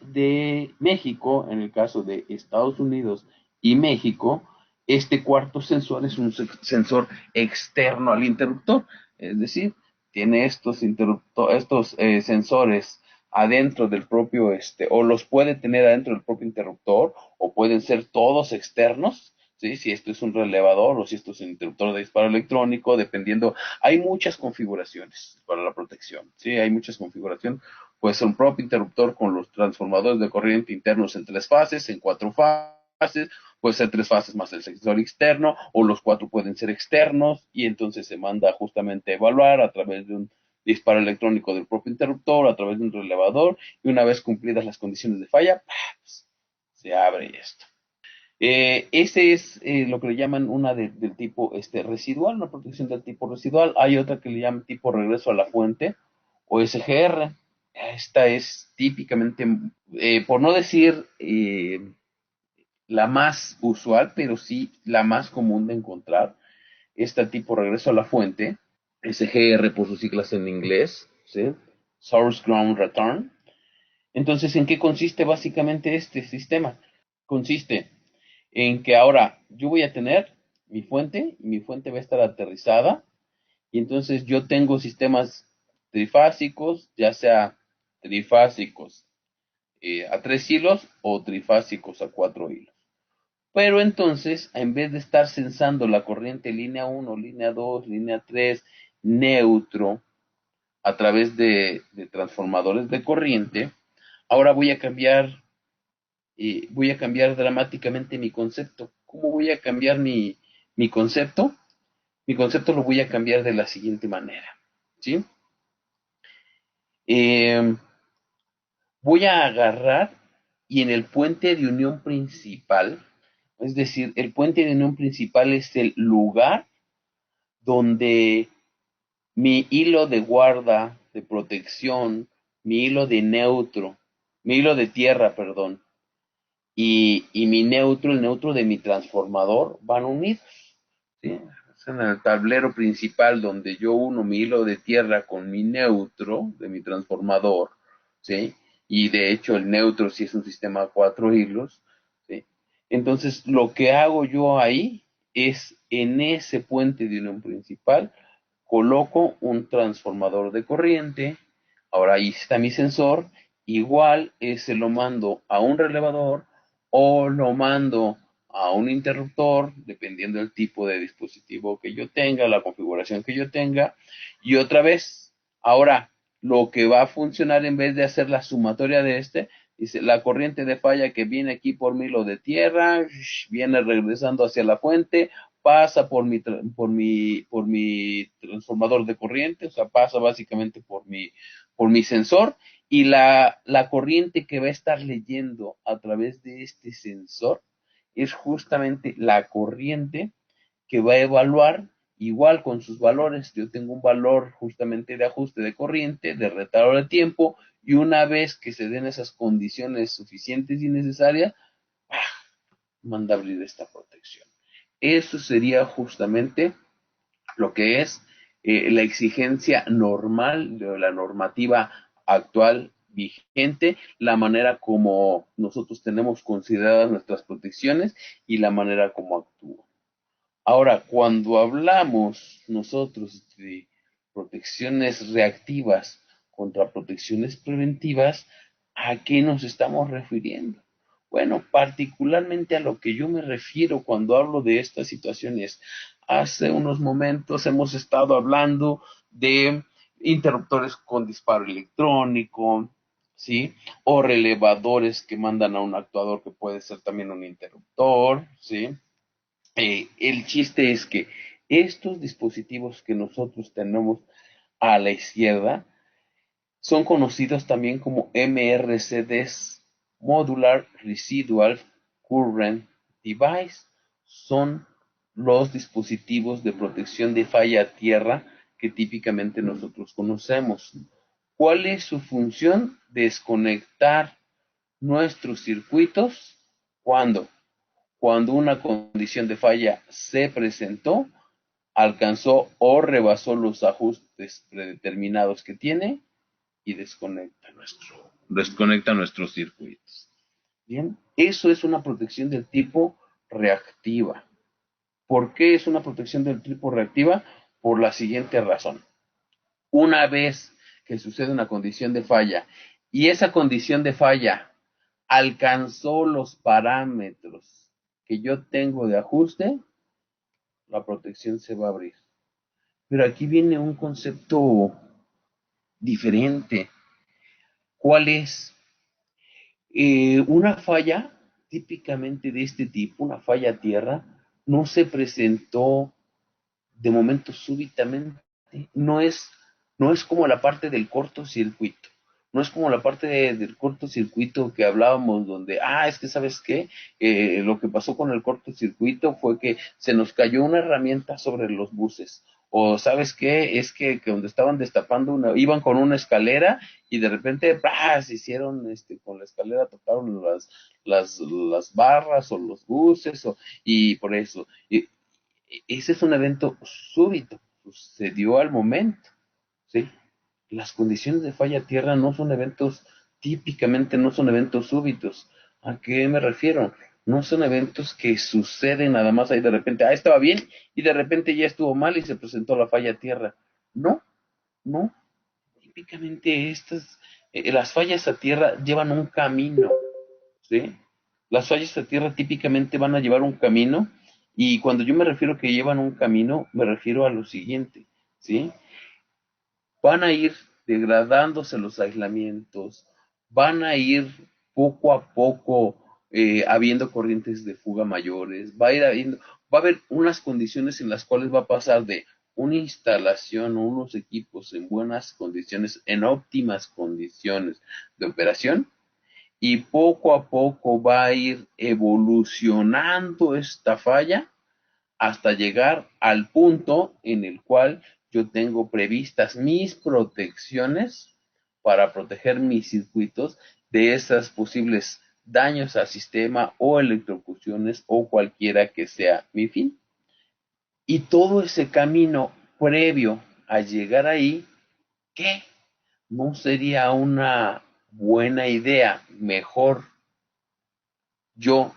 México, en el caso de Estados Unidos y México, este cuarto sensor es un sensor externo al interruptor, es decir, tiene estos sensores adentro del propio, o los puede tener adentro del propio interruptor, o pueden ser todos externos, ¿sí? Si esto es un relevador o si esto es un interruptor de disparo electrónico, dependiendo, hay muchas configuraciones para la protección, ¿sí? Hay muchas configuraciones. Puede ser un propio interruptor con los transformadores de corriente internos en 3 fases, en 4 fases, puede ser 3 fases más el sensor externo, o los 4 pueden ser externos, y entonces se manda justamente a evaluar a través de un disparo electrónico del propio interruptor, a través de un relevador, y una vez cumplidas las condiciones de falla, pues, se abre esto. Ese es lo que le llaman una del tipo residual, una protección del tipo residual. Hay otra que le llaman tipo regreso a la fuente o SGR. Esta es típicamente, por no decir la más usual, pero sí la más común de encontrar. Este tipo regreso a la fuente, SGR por sus siglas en inglés, ¿sí? Source Ground Return. Entonces, ¿en qué consiste básicamente este sistema? Consiste en que ahora yo voy a tener mi fuente y mi fuente va a estar aterrizada y entonces yo tengo sistemas trifásicos, ya sea trifásicos a 3 hilos o trifásicos a 4 hilos. Pero entonces, en vez de estar censando la corriente línea 1, línea 2, línea 3, neutro, a través de transformadores de corriente, ahora voy a cambiar dramáticamente mi concepto. ¿Cómo voy a cambiar mi concepto? Mi concepto lo voy a cambiar de la siguiente manera, ¿sí? Eh, Voy a agarrar y en el puente de unión principal, es decir, el puente de unión principal es el lugar donde mi hilo de guarda, de protección, mi hilo de neutro, mi hilo de tierra, perdón, y mi neutro, el neutro de mi transformador, van unidos, ¿sí? Es en el tablero principal donde yo uno mi hilo de tierra con mi neutro de mi transformador, ¿sí? Y de hecho el neutro sí es un sistema de 4 hilos, ¿sí? Entonces lo que hago yo ahí es en ese puente de unión principal coloco un transformador de corriente, ahora ahí está mi sensor, igual ese lo mando a un relevador o lo mando a un interruptor, dependiendo del tipo de dispositivo que yo tenga, la configuración que yo tenga, y otra vez, ahora lo que va a funcionar en vez de hacer la sumatoria de dice la corriente de falla que viene aquí por mi hilo de tierra, viene regresando hacia la fuente, pasa por mi transformador de corriente, o sea, pasa básicamente por mi sensor, y la corriente que va a estar leyendo a través de este sensor es justamente la corriente que va a evaluar igual con sus valores. Yo tengo un valor justamente de ajuste de corriente, de retardo de tiempo, y una vez que se den esas condiciones suficientes y necesarias, ¡pah!, manda a abrir esta protección. Eso sería justamente lo que es la exigencia normal de la normativa actual vigente, la manera como nosotros tenemos consideradas nuestras protecciones y la manera como actúan. Ahora, cuando hablamos nosotros de protecciones reactivas contra protecciones preventivas, ¿a qué nos estamos refiriendo? Bueno, particularmente a lo que yo me refiero cuando hablo de estas situaciones. Hace unos momentos hemos estado hablando de interruptores con disparo electrónico, ¿sí? O relevadores que mandan a un actuador que puede ser también un interruptor, ¿sí? El chiste es que estos dispositivos que nosotros tenemos a la izquierda son conocidos también como MRCDs, Modular Residual Current Device. Son los dispositivos de protección de falla a tierra que típicamente nosotros conocemos. ¿Cuál es su función? Desconectar nuestros circuitos. ¿Cuándo? Cuando una condición de falla se presentó, alcanzó o rebasó los ajustes predeterminados que tiene y desconecta nuestros circuitos. Bien, eso es una protección del tipo reactiva. ¿Por qué es una protección del tipo reactiva? Por la siguiente razón. Una vez que sucede una condición de falla y esa condición de falla alcanzó los parámetros que yo tengo de ajuste, la protección se va a abrir. Pero aquí viene un concepto diferente. ¿Cuál es? Una falla típicamente de este tipo, una falla a tierra, no se presentó de momento súbitamente. No es, no es como la parte del cortocircuito. No es como la parte del cortocircuito que hablábamos, donde, es que sabes qué, lo que pasó con el cortocircuito fue que se nos cayó una herramienta sobre los buses. O sabes qué, es que donde estaban destapando iban con una escalera y de repente, se hicieron, con la escalera tocaron las barras o los buses, y por eso. Ese es un evento súbito, sucedió al momento, ¿sí? Las condiciones de falla a tierra no son eventos, típicamente no son eventos súbitos. ¿A qué me refiero? No son eventos que suceden nada más ahí de repente, estaba bien y de repente ya estuvo mal y se presentó la falla a tierra. No, no. Típicamente las fallas a tierra llevan un camino, ¿sí? Las fallas a tierra típicamente van a llevar un camino, y cuando yo me refiero a que llevan un camino, me refiero a lo siguiente, ¿sí? Van a ir degradándose los aislamientos, van a ir poco a poco habiendo corrientes de fuga mayores, va a haber unas condiciones en las cuales va a pasar de una instalación o unos equipos en buenas condiciones, en óptimas condiciones de operación, y poco a poco va a ir evolucionando esta falla hasta llegar al punto en el cual yo tengo previstas mis protecciones para proteger mis circuitos de esas posibles daños al sistema o electrocuciones o cualquiera que sea mi fin. Y todo ese camino previo a llegar ahí, ¿qué? ¿No sería una buena idea, mejor, yo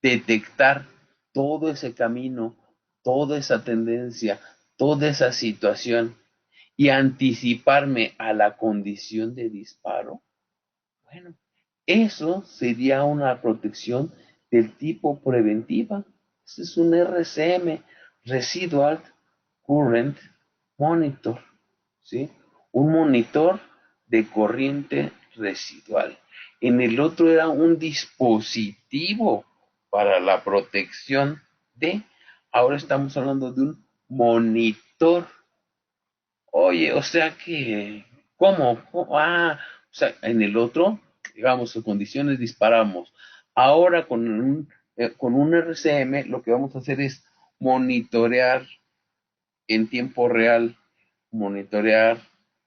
detectar todo ese camino, toda esa tendencia, toda esa situación y anticiparme a la condición de disparo? Bueno, eso sería una protección del tipo preventiva. Ese es un RCM, Residual Current Monitor, ¿sí? Un monitor de corriente residual. En el otro era un dispositivo para la protección ahora estamos hablando de un monitor. Oye, o sea que, ¿cómo? O sea, en el otro, digamos, en condiciones disparamos. Ahora con un RCM lo que vamos a hacer es monitorear en tiempo real monitorear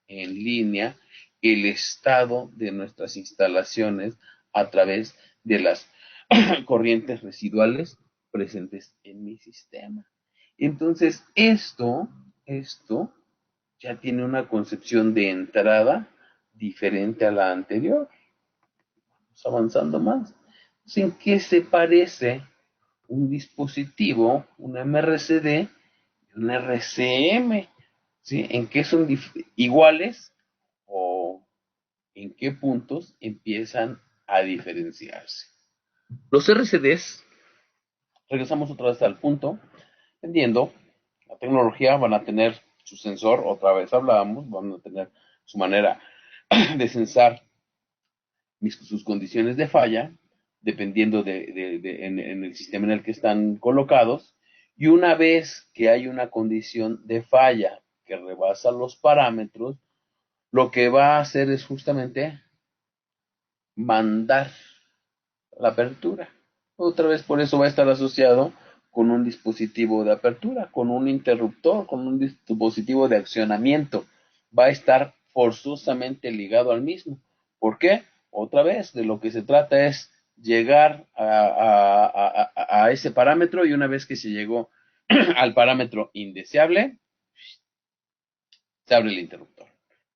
en línea el estado de nuestras instalaciones a través de las corrientes residuales presentes en mi sistema. Entonces, esto ya tiene una concepción de entrada diferente a la anterior. Vamos avanzando más. Entonces, ¿en qué se parece un dispositivo, un MRCD y un RCM? ¿Sí? ¿En qué son iguales o en qué puntos empiezan a diferenciarse? Los RCDs, regresamos otra vez al punto, entendiendo, la tecnología van a tener su sensor, otra vez hablábamos, van a tener su manera de censar sus condiciones de falla, dependiendo en el sistema en el que están colocados, y una vez que hay una condición de falla que rebasa los parámetros, lo que va a hacer es justamente mandar la apertura. Otra vez por eso va a estar asociado con un dispositivo de apertura, con un interruptor, con un dispositivo de accionamiento. Va a estar forzosamente ligado al mismo. ¿Por qué? Otra vez, de lo que se trata es llegar a ese parámetro, y una vez que se llegó al parámetro indeseable, se abre el interruptor.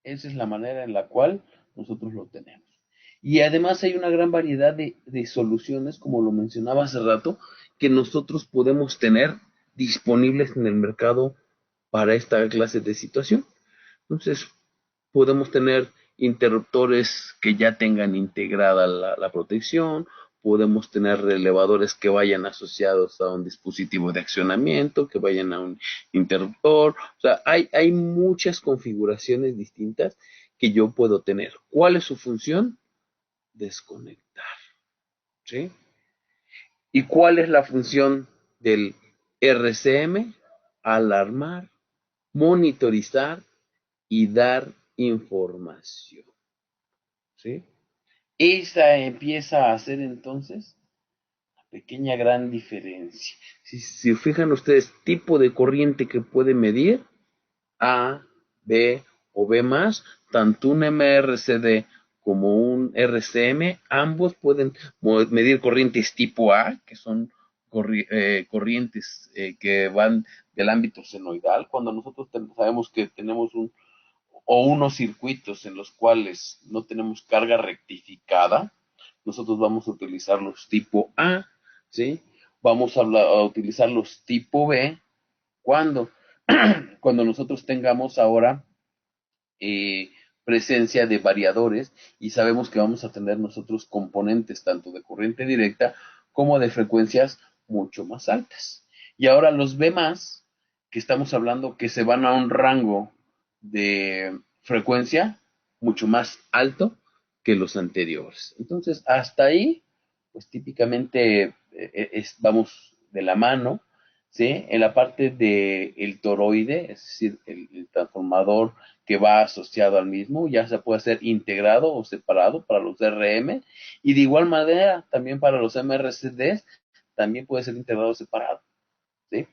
Esa es la manera en la cual nosotros lo tenemos. Y además hay una gran variedad de soluciones, como lo mencionaba hace rato, que nosotros podemos tener disponibles en el mercado para esta clase de situación. Entonces, podemos tener interruptores que ya tengan integrada la protección, podemos tener relevadores que vayan asociados a un dispositivo de accionamiento, que vayan a un interruptor. O sea, hay muchas configuraciones distintas que yo puedo tener. ¿Cuál es su función? Desconectar. ¿Sí? ¿Y cuál es la función del RCM? Alarmar, monitorizar y dar información. ¿Sí? Esa empieza a hacer entonces una pequeña gran diferencia. Si fijan ustedes, tipo de corriente que puede medir, A, B o B más, tanto un MRCD como un RCM, ambos pueden medir corrientes tipo A, que son corrientes que van del ámbito senoidal. Cuando nosotros sabemos que tenemos unos circuitos en los cuales no tenemos carga rectificada, nosotros vamos a utilizar los tipo A, ¿sí? Vamos a utilizar los tipo B cuando, cuando nosotros tengamos ahora presencia de variadores y sabemos que vamos a tener nosotros componentes tanto de corriente directa como de frecuencias mucho más altas. Y ahora los B más, que estamos hablando que se van a un rango de frecuencia mucho más alto que los anteriores. Entonces, hasta ahí, pues típicamente vamos de la mano, ¿sí? En la parte del toroide, es decir, el transformador que va asociado al mismo, ya se puede ser integrado o separado para los DRM, y de igual manera también para los MRCDs también puede ser integrado o separado, ¿sí?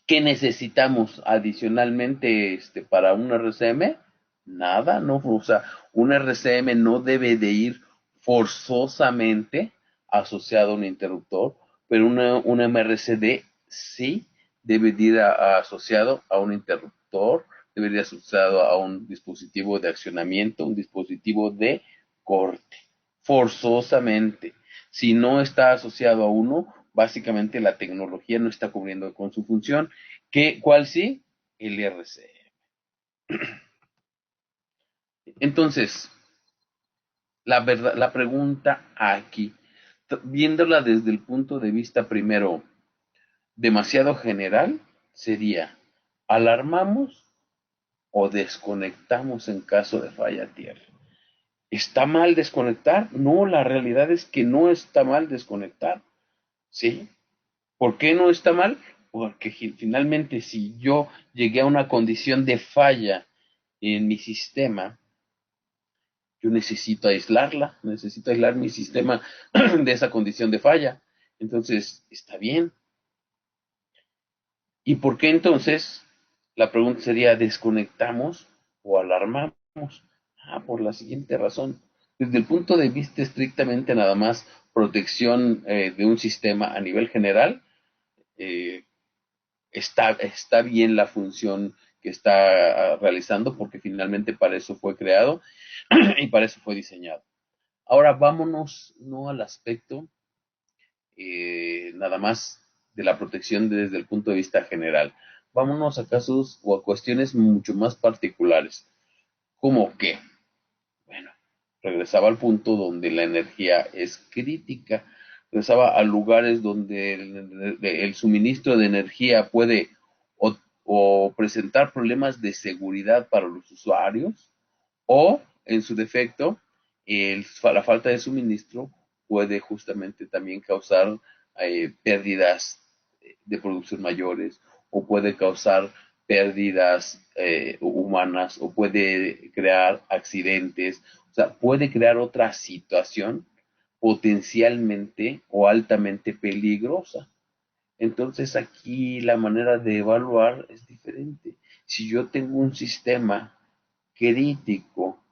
¿Qué necesitamos adicionalmente para un RCM? Nada, no, o sea, un RCM no debe de ir forzosamente asociado a un interruptor, pero un MRCD sí debe de ir asociado a un interruptor, debe de ir asociado a un dispositivo de accionamiento, un dispositivo de corte, forzosamente. Si no está asociado a uno, básicamente la tecnología no está cubriendo con su función. ¿Cuál sí? El RCM. Entonces, la pregunta aquí, viéndola desde el punto de vista primero demasiado general, sería, ¿alarmamos o desconectamos en caso de falla a tierra? ¿Está mal desconectar? No, la realidad es que no está mal desconectar, ¿sí? ¿Por qué no está mal? Porque finalmente si yo llegué a una condición de falla en mi sistema, yo necesito aislar mi sistema de esa condición de falla. Entonces, está bien. ¿Y por qué entonces? La pregunta sería, ¿desconectamos o alarmamos? Por la siguiente razón. Desde el punto de vista estrictamente nada más protección de un sistema a nivel general, eh, está bien la función que está realizando porque finalmente para eso fue creado y para eso fue diseñado. Ahora vámonos no al aspecto nada más de la protección desde el punto de vista general. Vámonos a casos o a cuestiones mucho más particulares. ¿Cómo qué? Bueno, regresaba al punto donde la energía es crítica. Regresaba a lugares donde el suministro de energía puede o, o presentar problemas de seguridad para los usuarios o, en su defecto, la falta de suministro puede justamente también causar pérdidas de producción mayores o puede causar pérdidas humanas o puede crear accidentes, o sea, puede crear otra situación potencialmente o altamente peligrosa. Entonces aquí la manera de evaluar es diferente. Si yo tengo un sistema crítico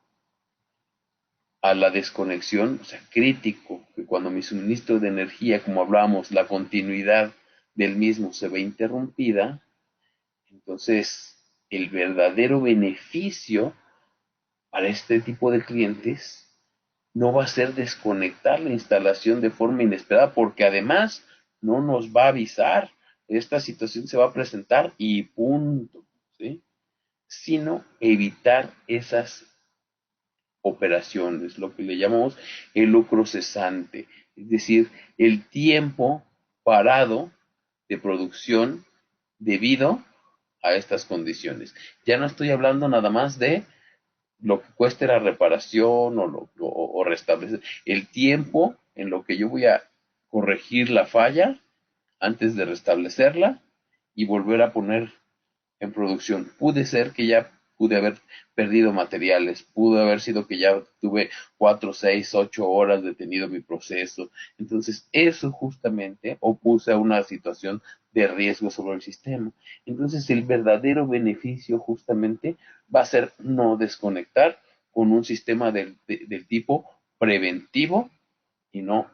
a la desconexión, o sea, crítico, que cuando mi suministro de energía, como hablábamos, la continuidad del mismo se ve interrumpida, entonces el verdadero beneficio para este tipo de clientes no va a ser desconectar la instalación de forma inesperada, porque además no nos va a avisar, esta situación se va a presentar y punto, ¿sí? Sino evitar esas operaciones, lo que le llamamos el lucro cesante, es decir, el tiempo parado de producción debido a estas condiciones. Ya no estoy hablando nada más de lo que cueste la reparación o restablecer, el tiempo en lo que yo voy a corregir la falla antes de restablecerla y volver a poner en producción. Pude ser que ya pude haber perdido materiales, pudo haber sido que ya tuve 4, 6, 8 horas detenido mi proceso. Entonces, eso justamente opuse a una situación de riesgo sobre el sistema. Entonces, el verdadero beneficio justamente va a ser no desconectar con un sistema del tipo preventivo y no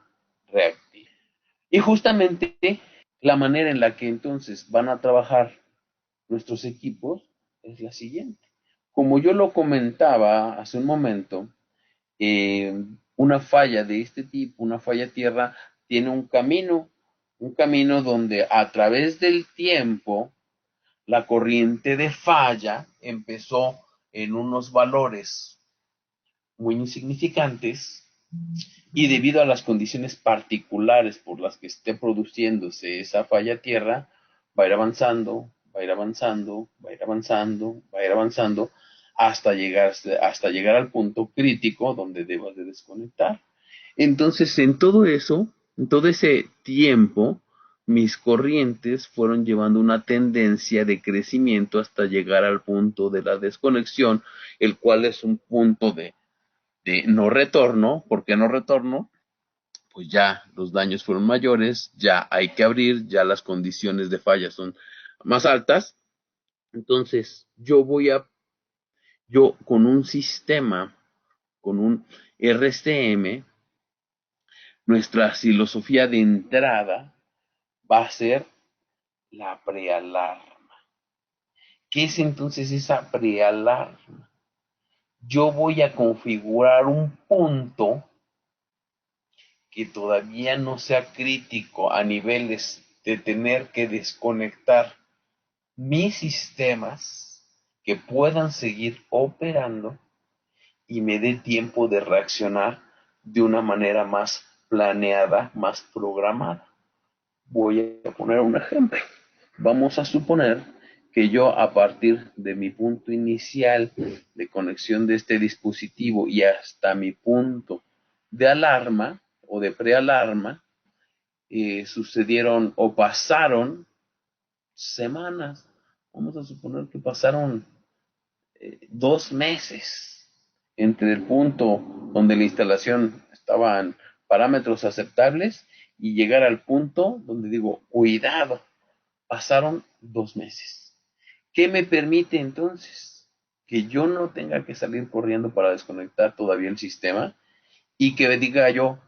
reactivo. Y justamente la manera en la que entonces van a trabajar nuestros equipos es la siguiente. Como yo lo comentaba hace un momento, una falla de este tipo, una falla tierra, tiene un camino donde a través del tiempo la corriente de falla empezó en unos valores muy insignificantes y debido a las condiciones particulares por las que esté produciéndose esa falla tierra, va a ir avanzando, va a ir avanzando, va a ir avanzando, va a ir avanzando hasta llegar al punto crítico donde debas de desconectar. Entonces, en todo eso, en todo ese tiempo, mis corrientes fueron llevando una tendencia de crecimiento hasta llegar al punto de la desconexión, el cual es un punto de no retorno. ¿Por qué no retorno? Pues ya los daños fueron mayores, ya hay que abrir, ya las condiciones de falla son más altas. Entonces, yo con un sistema, con un RCM, nuestra filosofía de entrada va a ser la prealarma. ¿Qué es entonces esa prealarma? Yo voy a configurar un punto que todavía no sea crítico a niveles de tener que desconectar mis sistemas que puedan seguir operando y me dé tiempo de reaccionar de una manera más planeada, más programada. Voy a poner un ejemplo. Vamos a suponer que yo a partir de mi punto inicial de conexión de este dispositivo y hasta mi punto de alarma o de prealarma, sucedieron o pasaron semanas. Vamos a suponer que pasaron 2 meses entre el punto donde la instalación estaba en parámetros aceptables y llegar al punto donde digo, cuidado, Pasaron 2 meses. ¿Qué me permite entonces? Que yo no tenga que salir corriendo para desconectar todavía el sistema y que diga yo,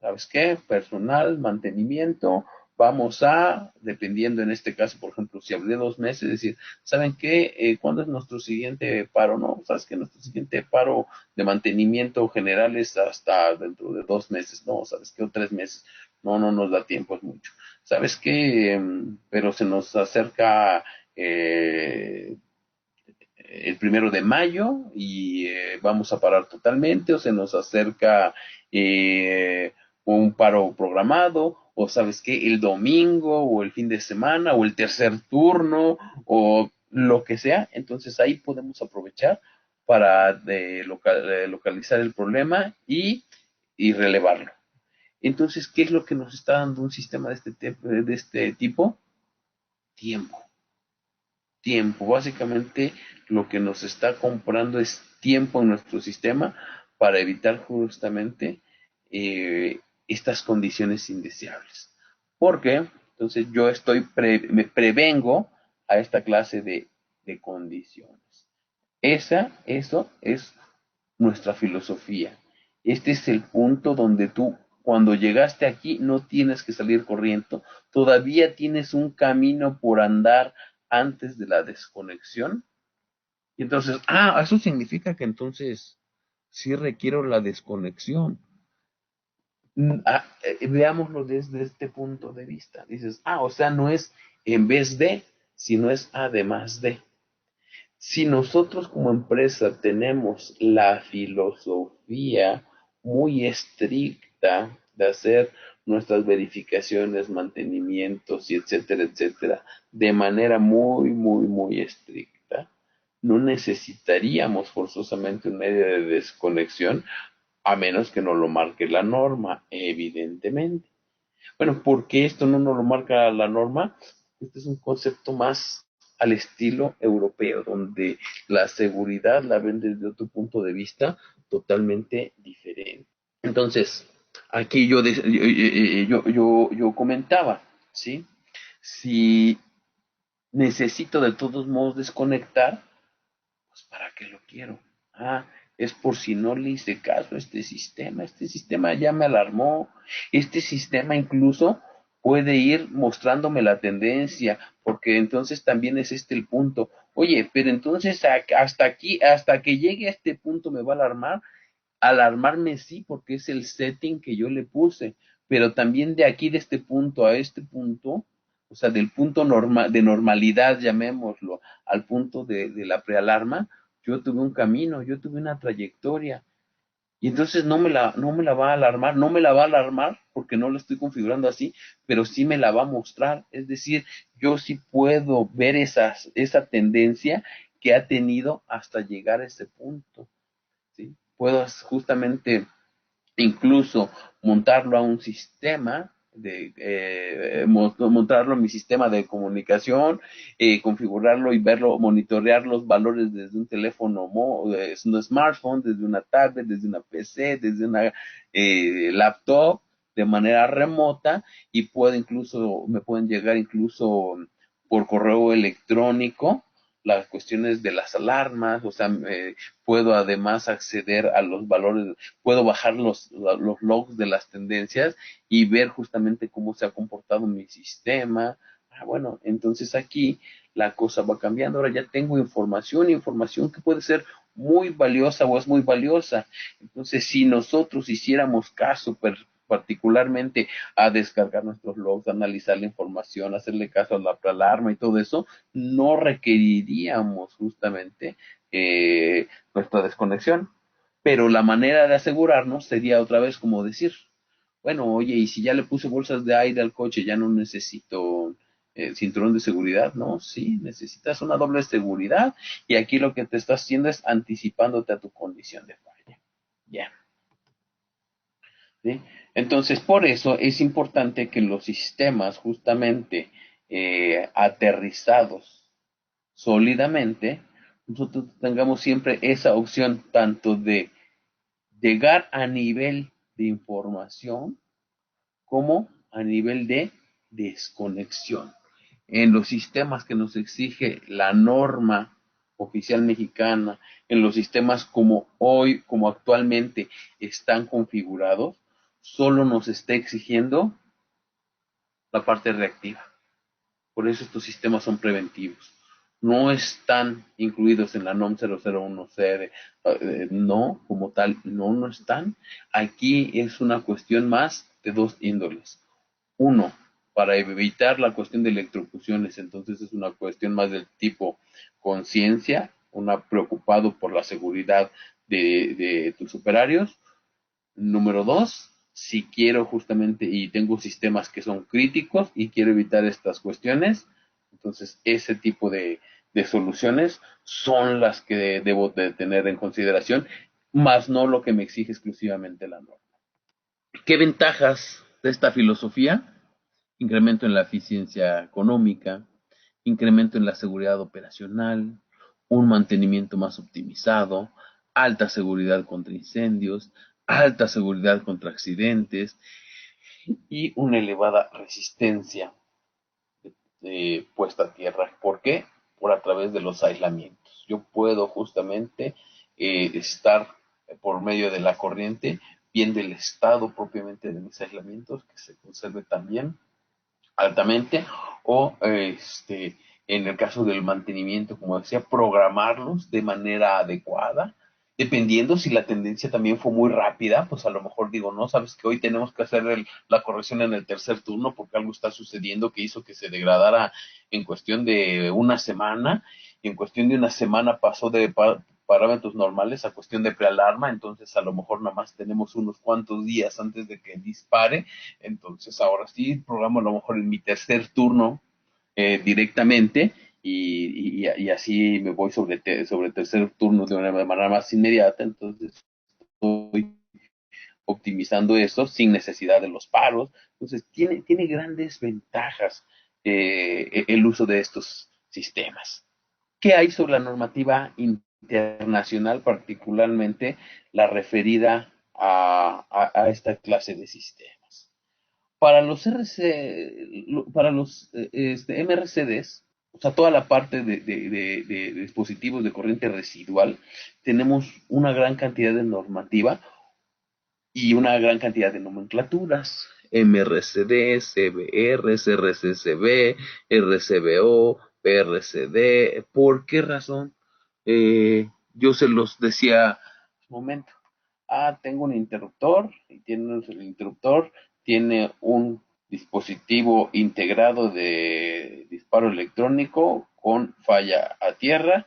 ¿sabes qué? Personal, mantenimiento, vamos a, dependiendo en este caso, por ejemplo, si hablé 2 meses, decir, ¿saben qué? ¿Cuándo es nuestro siguiente paro? No, ¿sabes qué? Nuestro siguiente paro de mantenimiento general es hasta dentro de 2 meses, no, ¿sabes qué? O 3 meses. No, no nos da tiempo, es mucho. ¿Sabes qué? Pero se nos acerca el 1 de mayo y vamos a parar totalmente, o se nos acerca un paro programado, o sabes qué, el domingo, o el fin de semana, o el tercer turno, o lo que sea. Entonces ahí podemos aprovechar para localizar el problema y relevarlo. Entonces, ¿qué es lo que nos está dando un sistema de este tipo? Tiempo. Tiempo. Básicamente lo que nos está comprando es tiempo en nuestro sistema para evitar justamente estas condiciones indeseables. Porque entonces yo me prevengo a esta clase de condiciones. Eso es nuestra filosofía. Este es el punto donde tú, cuando llegaste aquí, no tienes que salir corriendo. Todavía tienes un camino por andar antes de la desconexión. Y entonces, eso significa que entonces sí requiero la desconexión. Veámoslo desde este punto de vista. Dices, o sea, no es en vez de, sino es además de. Si nosotros como empresa tenemos la filosofía muy estricta de hacer nuestras verificaciones, mantenimientos y etcétera, etcétera, de manera muy, muy, muy estricta, no necesitaríamos forzosamente un medio de desconexión a menos que nos lo marque la norma, evidentemente. Bueno, ¿por qué esto no nos lo marca la norma? Este es un concepto más al estilo europeo, donde la seguridad la ven desde otro punto de vista totalmente diferente. Entonces, aquí yo comentaba, ¿sí? Si necesito de todos modos desconectar, pues ¿para qué lo quiero? Ah, es por si no le hice caso a este sistema ya me alarmó, este sistema incluso puede ir mostrándome la tendencia, porque entonces también es este el punto. Oye, pero entonces hasta aquí, hasta que llegue a este punto me va a alarmar. Alarmarme sí, porque es el setting que yo le puse, pero también de aquí, de este punto a este punto, o sea, del punto de normalidad, llamémoslo, al punto de la prealarma, yo tuve un camino, yo tuve una trayectoria. Y entonces no me la va a alarmar, no me la va a alarmar porque no lo estoy configurando así, pero sí me la va a mostrar. Es decir, yo sí puedo ver esa tendencia que ha tenido hasta llegar a ese punto. ¿Sí? Puedo justamente incluso montarlo a un sistema montarlo a mi sistema de comunicación, configurarlo y verlo, monitorear los valores desde un teléfono, un smartphone, desde una tablet, desde una PC, desde una laptop, de manera remota, y me pueden llegar incluso por correo electrónico las cuestiones de las alarmas, o sea, puedo además acceder a los valores, puedo bajar los logs de las tendencias y ver justamente cómo se ha comportado mi sistema. Bueno, entonces aquí la cosa va cambiando. Ahora ya tengo información que puede ser muy valiosa o es muy valiosa. Entonces, si nosotros hiciéramos caso particularmente a descargar nuestros logs, analizar la información, hacerle caso a la alarma y todo eso, no requeriríamos justamente nuestra desconexión. Pero la manera de asegurarnos sería otra vez como decir, bueno, oye, y si ya le puse bolsas de aire al coche, ya no necesito cinturón de seguridad, ¿no? Sí, necesitas una doble seguridad y aquí lo que te estás haciendo es anticipándote a tu condición de falla. Ya. ¿Sí? Entonces, por eso es importante que los sistemas justamente aterrizados sólidamente, nosotros tengamos siempre esa opción tanto de llegar a nivel de información como a nivel de desconexión. en los sistemas que nos exige la norma oficial mexicana, en los sistemas como hoy, como actualmente están configurados, solo nos está exigiendo la parte reactiva. Por eso estos sistemas son preventivos. No están incluidos en la NOM 001C, no, como tal, no están. Aquí es una cuestión más de dos índoles. Uno, para evitar la cuestión de electrocuciones, entonces es una cuestión más del tipo conciencia, una preocupado por la seguridad de tus operarios. Número dos, si quiero justamente y tengo sistemas que son críticos y quiero evitar estas cuestiones, entonces ese tipo de soluciones son las que debo de tener en consideración, más no lo que me exige exclusivamente la norma. ¿Qué ventajas de esta filosofía? Incremento en la eficiencia económica, incremento en la seguridad operacional, un mantenimiento más optimizado, alta seguridad contra incendios, alta seguridad contra accidentes y una elevada resistencia puesta a tierra. ¿Por qué? Por a través de los aislamientos. Yo puedo justamente estar por medio de la corriente viendo el estado propiamente de mis aislamientos, que se conserve también altamente, o en el caso del mantenimiento, como decía, programarlos de manera adecuada, dependiendo si la tendencia también fue muy rápida, pues a lo mejor digo, no, sabes que hoy tenemos que hacer la corrección en el tercer turno porque algo está sucediendo que hizo que se degradara en cuestión de una semana, y en cuestión de una semana pasó de parámetros normales a cuestión de prealarma, entonces a lo mejor nada más tenemos unos cuantos días antes de que dispare, entonces ahora sí programo a lo mejor en mi tercer turno directamente y así me voy sobre tercer turno de una manera más inmediata, entonces estoy optimizando eso sin necesidad de los paros, entonces tiene grandes ventajas el uso de estos sistemas. ¿Qué hay sobre la normativa internacional, particularmente la referida a esta clase de sistemas? Para los para los MRCDs, o sea, toda la parte de dispositivos de corriente residual, tenemos una gran cantidad de normativa y una gran cantidad de nomenclaturas. MRCD, CBR, CRCCB, RCBO, PRCD. ¿Por qué razón? Yo se los decía un momento. Tengo un interruptor y tiene el interruptor tiene un dispositivo integrado de disparo electrónico con falla a tierra,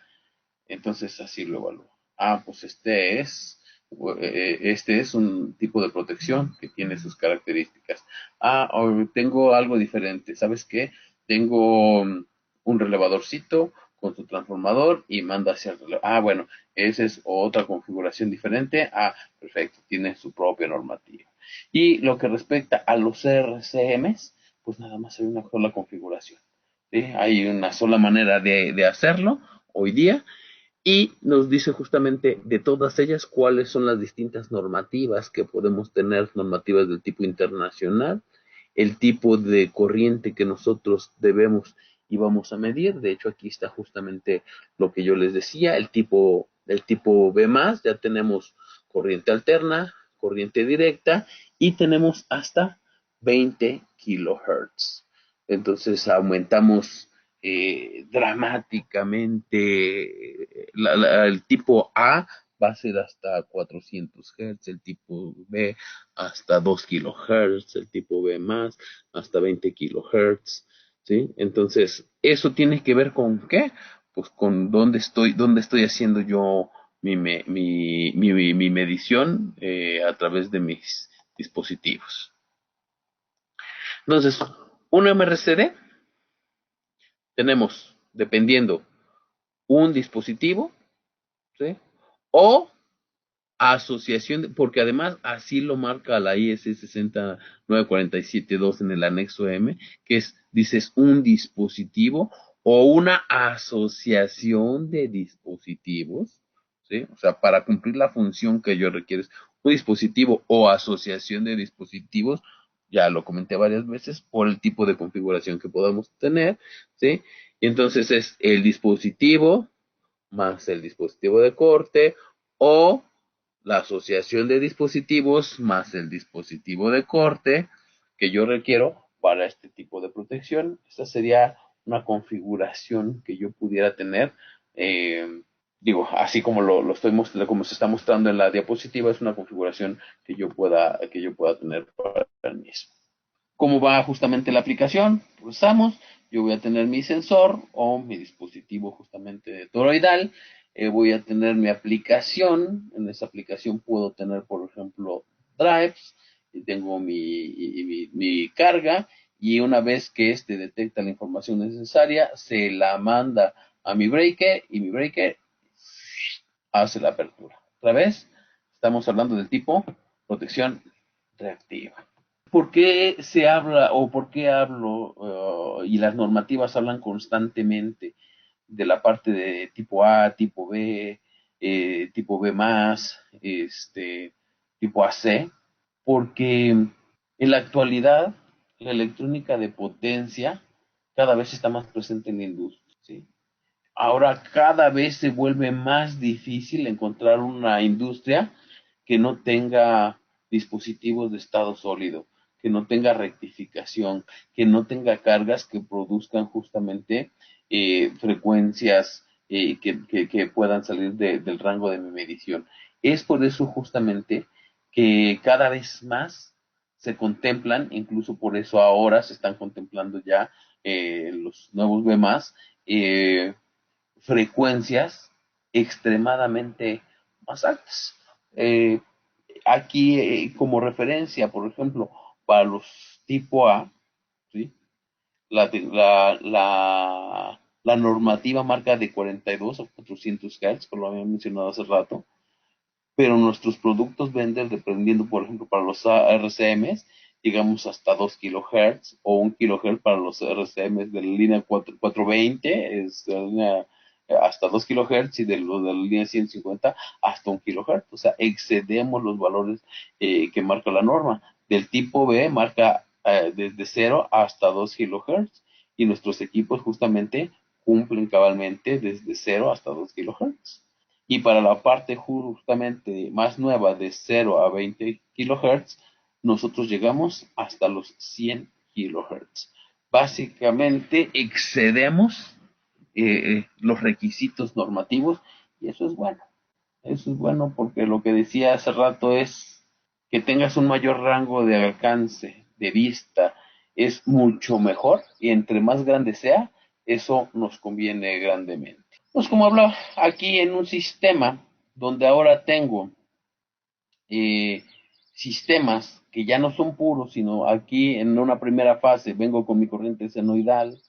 entonces así lo evalúo. Pues este es un tipo de protección que tiene sus características. Tengo algo diferente, ¿sabes qué? Tengo un relevadorcito con su transformador y manda hacia el relevador. Bueno, esa es otra configuración diferente. Perfecto, tiene su propia normativa. Y lo que respecta a los RCMs, pues nada más hay una sola configuración. ¿Sí? Hay una sola manera de hacerlo hoy día y nos dice justamente de todas ellas cuáles son las distintas normativas que podemos tener, normativas del tipo internacional, el tipo de corriente que nosotros debemos y vamos a medir. De hecho, aquí está justamente lo que yo les decía, el tipo B+, ya tenemos corriente alterna, corriente directa y tenemos hasta 20 kilohertz. Entonces aumentamos dramáticamente. El tipo A va a ser hasta 400 Hz, el tipo B hasta 2 kHz, el tipo B más hasta 20 kHz, ¿sí? Entonces, eso tiene que ver con ¿qué? Pues con dónde estoy haciendo yo mi medición a través de mis dispositivos. Entonces, un MRCD tenemos, dependiendo, un dispositivo, ¿sí? O asociación, porque además así lo marca la IS 60947.2 en el anexo M, que dices, un dispositivo o una asociación de dispositivos, ¿sí? O sea, para cumplir la función que yo requiero, un dispositivo o asociación de dispositivos, ya lo comenté varias veces, por el tipo de configuración que podamos tener, ¿sí? Y entonces es el dispositivo más el dispositivo de corte o la asociación de dispositivos más el dispositivo de corte que yo requiero para este tipo de protección. Esta sería una configuración que yo pudiera tener. Digo, así como lo estoy mostrando, como se está mostrando en la diapositiva, es una configuración que yo pueda tener para el mismo. ¿Cómo va justamente la aplicación? Pulsamos, yo voy a tener mi sensor o mi dispositivo justamente toroidal, voy a tener mi aplicación, en esa aplicación puedo tener, por ejemplo, drives, y tengo mi carga, y una vez que este detecta la información necesaria, se la manda a mi breaker, y mi breaker hace la apertura. Otra vez, estamos hablando del tipo protección reactiva. ¿Por qué se habla o por qué hablo y las normativas hablan constantemente de la parte de tipo A, tipo B más, tipo AC? Porque en la actualidad la electrónica de potencia cada vez está más presente en la industria, ¿sí? Ahora cada vez se vuelve más difícil encontrar una industria que no tenga dispositivos de estado sólido, que no tenga rectificación, que no tenga cargas que produzcan justamente frecuencias que puedan salir del rango de mi medición. Es por eso justamente que cada vez más se contemplan, incluso por eso ahora se están contemplando ya los nuevos B+, frecuencias extremadamente más altas. Eh, Aquí, como referencia, por ejemplo, para los tipo A, ¿sí? La normativa marca de 42 a 400 Hz, como lo había mencionado hace rato, pero nuestros productos venden dependiendo, por ejemplo, para los RCMs, llegamos hasta 2 kHz o 1 kHz para los RCMs de la línea 420, es la línea hasta 2 kHz y de los de la línea 150 hasta 1 kHz. O sea, excedemos los valores que marca la norma. Del tipo B marca desde 0 hasta 2 kHz y nuestros equipos justamente cumplen cabalmente desde 0 hasta 2 kHz. Y para la parte justamente más nueva de 0 a 20 kHz, nosotros llegamos hasta los 100 kHz. Básicamente excedemos los requisitos normativos y eso es bueno. Eso es bueno porque lo que decía hace rato es que tengas un mayor rango de alcance, de vista, es mucho mejor y entre más grande sea, eso nos conviene grandemente. Pues como hablaba, aquí en un sistema donde ahora tengo eh, sistemas que ya no son puros, sino aquí en una primera fase vengo con mi corriente senoidal,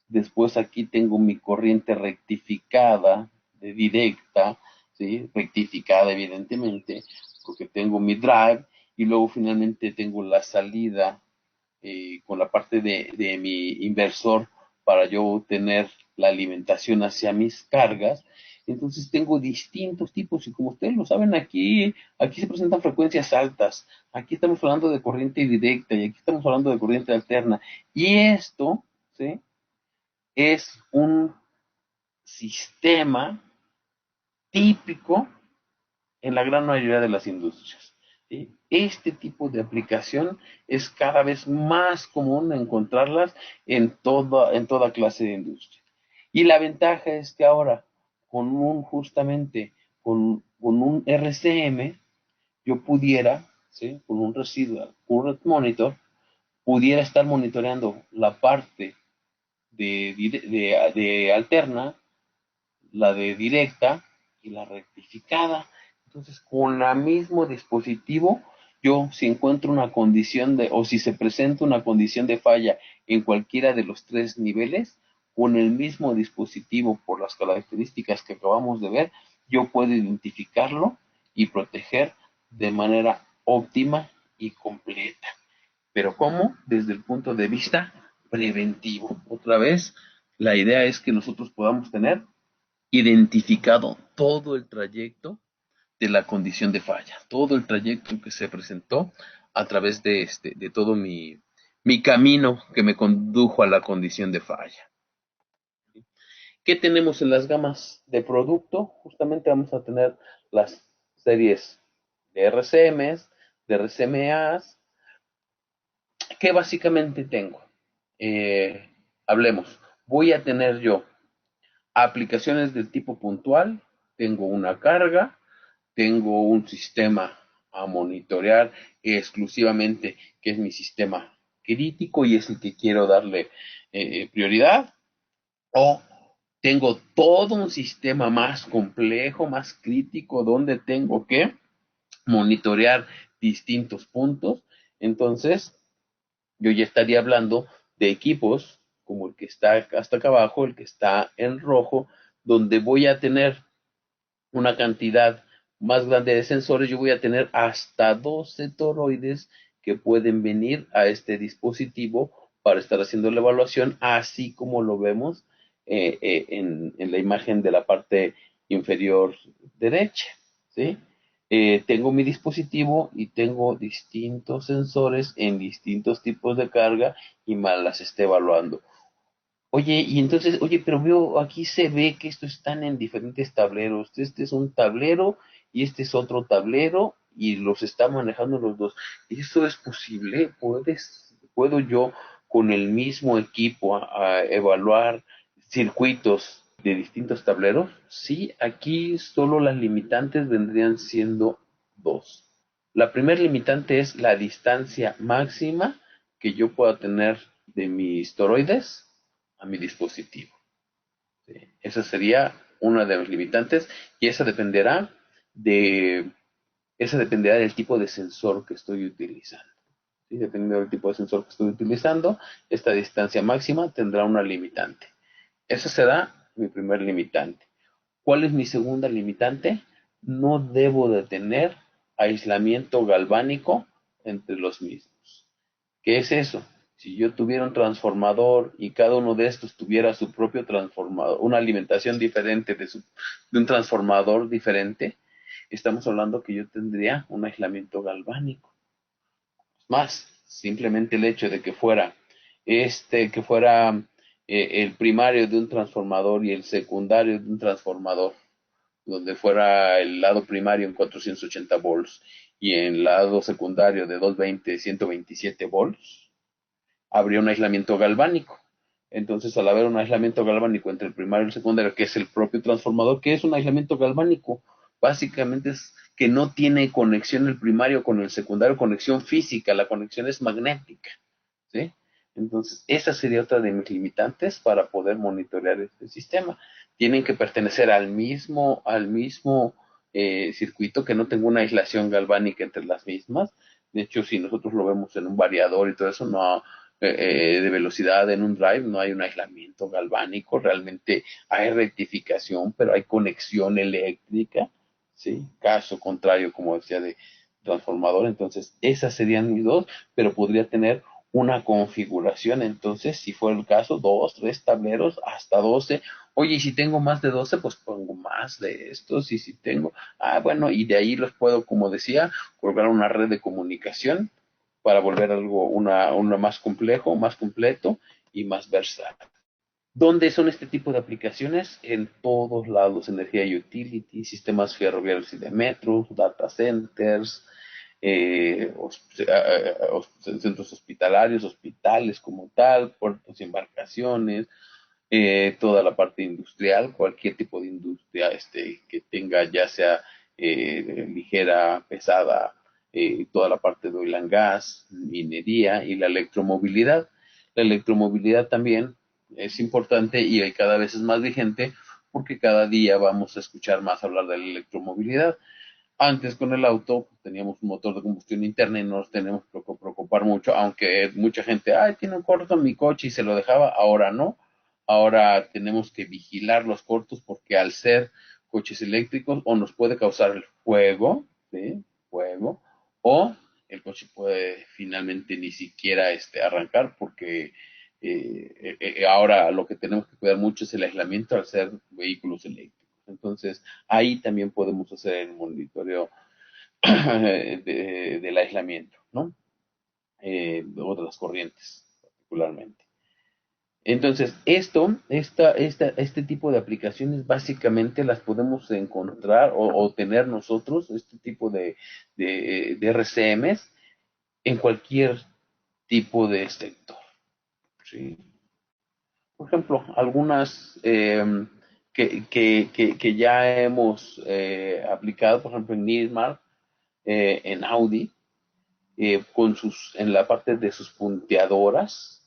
después aquí tengo mi corriente rectificada, directa, ¿sí? Rectificada evidentemente, porque tengo mi drive y luego finalmente tengo la salida con la parte de mi inversor para yo tener la alimentación hacia mis cargas. Entonces tengo distintos tipos y como ustedes lo saben aquí se presentan frecuencias altas, aquí estamos hablando de corriente directa y aquí estamos hablando de corriente alterna. Y esto, ¿sí? Es un sistema típico en la gran mayoría de las industrias. ¿Sí? Este tipo de aplicación es cada vez más común encontrarlas en toda clase de industria. Y la ventaja es que ahora, justamente con un RCM, yo pudiera, ¿sí? Con un Residual Current Monitor, pudiera estar monitoreando la parte de alterna, la de directa y la rectificada. Entonces, con el mismo dispositivo, yo si encuentro una condición o si se presenta una condición de falla en cualquiera de los tres niveles, con el mismo dispositivo, por las características que acabamos de ver, yo puedo identificarlo y proteger de manera óptima y completa. Pero ¿cómo? Desde el punto de vista preventivo. Otra vez, la idea es que nosotros podamos tener identificado todo el trayecto de la condición de falla, todo el trayecto que se presentó a través de todo mi camino que me condujo a la condición de falla. ¿Qué tenemos en las gamas de producto? Justamente vamos a tener las series de RCMs, de RCMAs, que básicamente tengo. Eh, Hablemos, voy a tener yo aplicaciones del tipo puntual, tengo una carga, tengo un sistema a monitorear exclusivamente, que es mi sistema crítico y es el que quiero darle prioridad, o tengo todo un sistema más complejo, más crítico, donde tengo que monitorear distintos puntos. Entonces, yo ya estaría hablando de equipos como el que está hasta acá abajo, el que está en rojo, donde voy a tener una cantidad más grande de sensores. Yo voy a tener hasta 12 toroides que pueden venir a este dispositivo para estar haciendo la evaluación, así como lo vemos en la imagen de la parte inferior derecha, ¿sí? Tengo mi dispositivo y tengo distintos sensores en distintos tipos de carga y me las esté evaluando. Oye, y entonces, oye, pero veo, aquí se ve que estos están en diferentes tableros. Este es un tablero y este es otro tablero y los está manejando los dos. ¿Eso es posible? ¿Puedo yo con el mismo equipo a evaluar circuitos de distintos tableros? Sí, aquí solo las limitantes vendrían siendo dos. La primera limitante es la distancia máxima que yo pueda tener de mis toroides a mi dispositivo. ¿Sí? Esa sería una de las limitantes y de, esa dependerá del tipo de sensor que estoy utilizando. ¿Sí? Dependiendo del tipo de sensor que estoy utilizando, esta distancia máxima tendrá una limitante. Esa será mi primer limitante. ¿Cuál es mi segunda limitante? No debo de tener aislamiento galvánico entre los mismos. ¿Qué es eso? Si yo tuviera un transformador y cada uno de estos tuviera su propio transformador, una alimentación diferente de un transformador diferente, estamos hablando que yo tendría un aislamiento galvánico. Más, simplemente el hecho de que fuera el primario de un transformador y el secundario de un transformador, donde fuera el lado primario en 480 volts y el lado secundario de 220, 127 volts, habría un aislamiento galvánico. Entonces, al haber un aislamiento galvánico entre el primario y el secundario, que es el propio transformador, ¿qué es un aislamiento galvánico? Básicamente es que no tiene conexión el primario con el secundario, conexión física, la conexión es magnética, ¿sí? Entonces, esa sería otra de mis limitantes para poder monitorear este sistema. Tienen que pertenecer al mismo circuito, que no tenga una aislación galvánica entre las mismas. De hecho, si nosotros lo vemos en un variador y todo eso, no, de velocidad en un drive, no hay un aislamiento galvánico, realmente hay rectificación, pero hay conexión eléctrica, ¿sí? Caso contrario, como decía, de transformador. Entonces, esas serían mis dos, pero podría tener una configuración, entonces, si fuera el caso, dos, tres tableros, hasta 12. Oye, y si tengo más de 12, pues pongo más de estos, y si tengo, bueno, y de ahí los puedo, como decía, colgar una red de comunicación para volver algo, una más complejo, más completo y más versátil. ¿Dónde son este tipo de aplicaciones? En todos lados: energía y utility, sistemas ferroviarios y de metro, data centers, centros hospitalarios, hospitales como tal, puertos y embarcaciones, toda la parte industrial, cualquier tipo de industria que tenga, ya sea ligera, pesada, toda la parte de oil and gas, minería y la electromovilidad. La electromovilidad también es importante y cada vez es más vigente, porque cada día vamos a escuchar más hablar de la electromovilidad. Antes, con el auto, pues, teníamos un motor de combustión interna y no nos tenemos que preocupar mucho, aunque mucha gente, tiene un corto en mi coche y se lo dejaba. Ahora no. Ahora tenemos que vigilar los cortos, porque al ser coches eléctricos, o nos puede causar el fuego, ¿sí? Fuego, o el coche puede finalmente ni siquiera arrancar, porque ahora lo que tenemos que cuidar mucho es el aislamiento al ser vehículos eléctricos. Entonces, ahí también podemos hacer el monitoreo del aislamiento, ¿no? otras corrientes particularmente. Entonces, este tipo de aplicaciones básicamente las podemos encontrar o tener nosotros, este tipo de RCMs, en cualquier tipo de sector. ¿Sí? Por ejemplo, algunas que ya hemos aplicado, por ejemplo, en Nismar, en Audi, en la parte de sus punteadoras,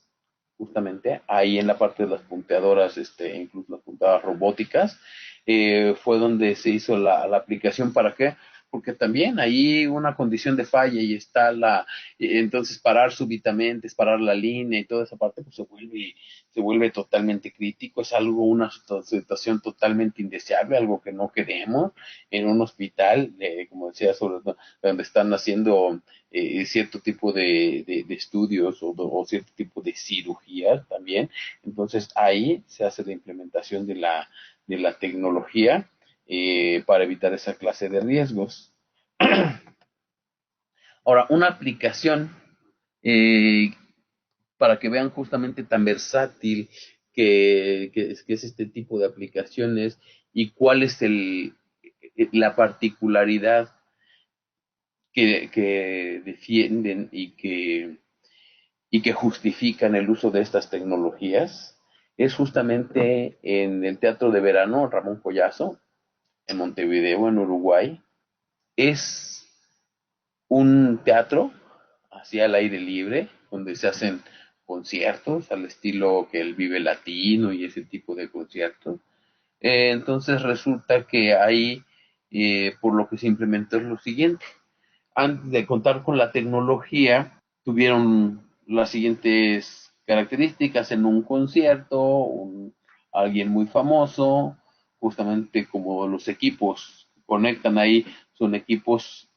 justamente ahí en la parte de las punteadoras, incluso las punteadoras robóticas, fue donde se hizo la aplicación. ¿Para qué? Porque también hay una condición de falla y está entonces parar súbitamente, es parar la línea y toda esa parte, pues se vuelve totalmente crítico, es una situación totalmente indeseable, algo que no queremos en un hospital, como decía, sobre todo, donde están haciendo cierto tipo de estudios o cierto tipo de cirugía también. Entonces ahí se hace la implementación de la tecnología para evitar esa clase de riesgos. Ahora, una aplicación eh, para que vean justamente tan versátil que es este tipo de aplicaciones y cuál es la particularidad que defienden y que justifican el uso de estas tecnologías es justamente en el Teatro de Verano Ramón Collazo, en Montevideo, en Uruguay. Es un teatro así al aire libre, donde se hacen conciertos al estilo que el Vive Latino y ese tipo de conciertos. Entonces resulta que ahí, por lo que se implementó es lo siguiente. Antes de contar con la tecnología, tuvieron las siguientes características en un concierto, alguien muy famoso, justamente como los equipos que conectan ahí, son equipos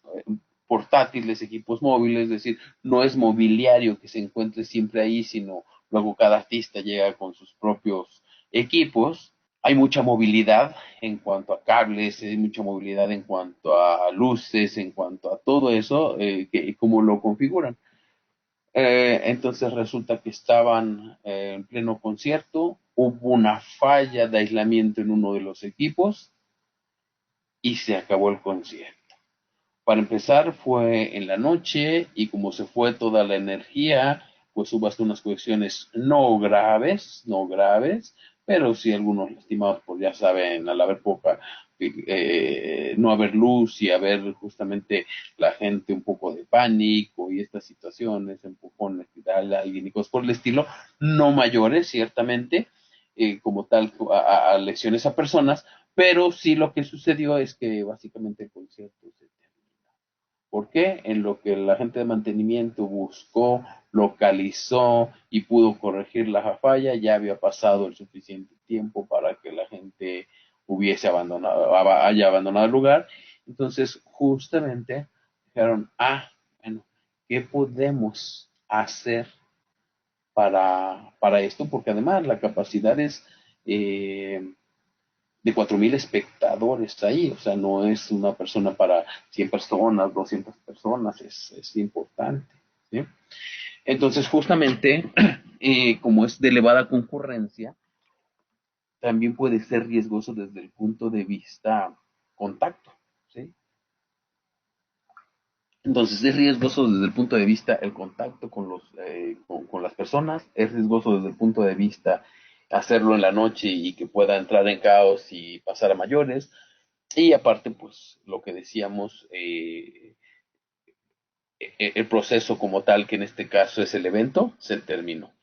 portátiles, equipos móviles, es decir, no es mobiliario que se encuentre siempre ahí, sino luego cada artista llega con sus propios equipos. Hay mucha movilidad en cuanto a cables, hay mucha movilidad en cuanto a luces, en cuanto a todo eso, cómo lo configuran. Entonces resulta que estaban en pleno concierto, hubo una falla de aislamiento en uno de los equipos y se acabó el concierto. Para empezar fue en la noche y como se fue toda la energía, pues hubo hasta unas cuestiones no graves, pero sí algunos lastimados por, ya saben, al haber poca, no haber luz y haber justamente la gente un poco de pánico y estas situaciones, empujones y tal, alguien y cosas por el estilo, no mayores, ciertamente, como tal, a lesiones a personas, pero sí lo que sucedió es que básicamente el concierto se ¿Por qué? En lo que la gente de mantenimiento buscó, localizó y pudo corregir la falla, ya había pasado el suficiente tiempo para que la gente haya abandonado el lugar. Entonces, justamente dijeron, bueno, ¿qué podemos hacer para esto? Porque además la capacidad es de 4,000 espectadores ahí, o sea, no es una persona para 100 personas, 200 personas, es importante, ¿sí? Entonces, justamente, como es de elevada concurrencia, también puede ser riesgoso desde el punto de vista contacto, ¿sí? Entonces, es riesgoso desde el punto de vista el contacto con las personas, es riesgoso desde el punto de vista hacerlo en la noche y que pueda entrar en caos y pasar a mayores. Y aparte, pues lo que decíamos, el proceso como tal, que en este caso es el evento, se terminó.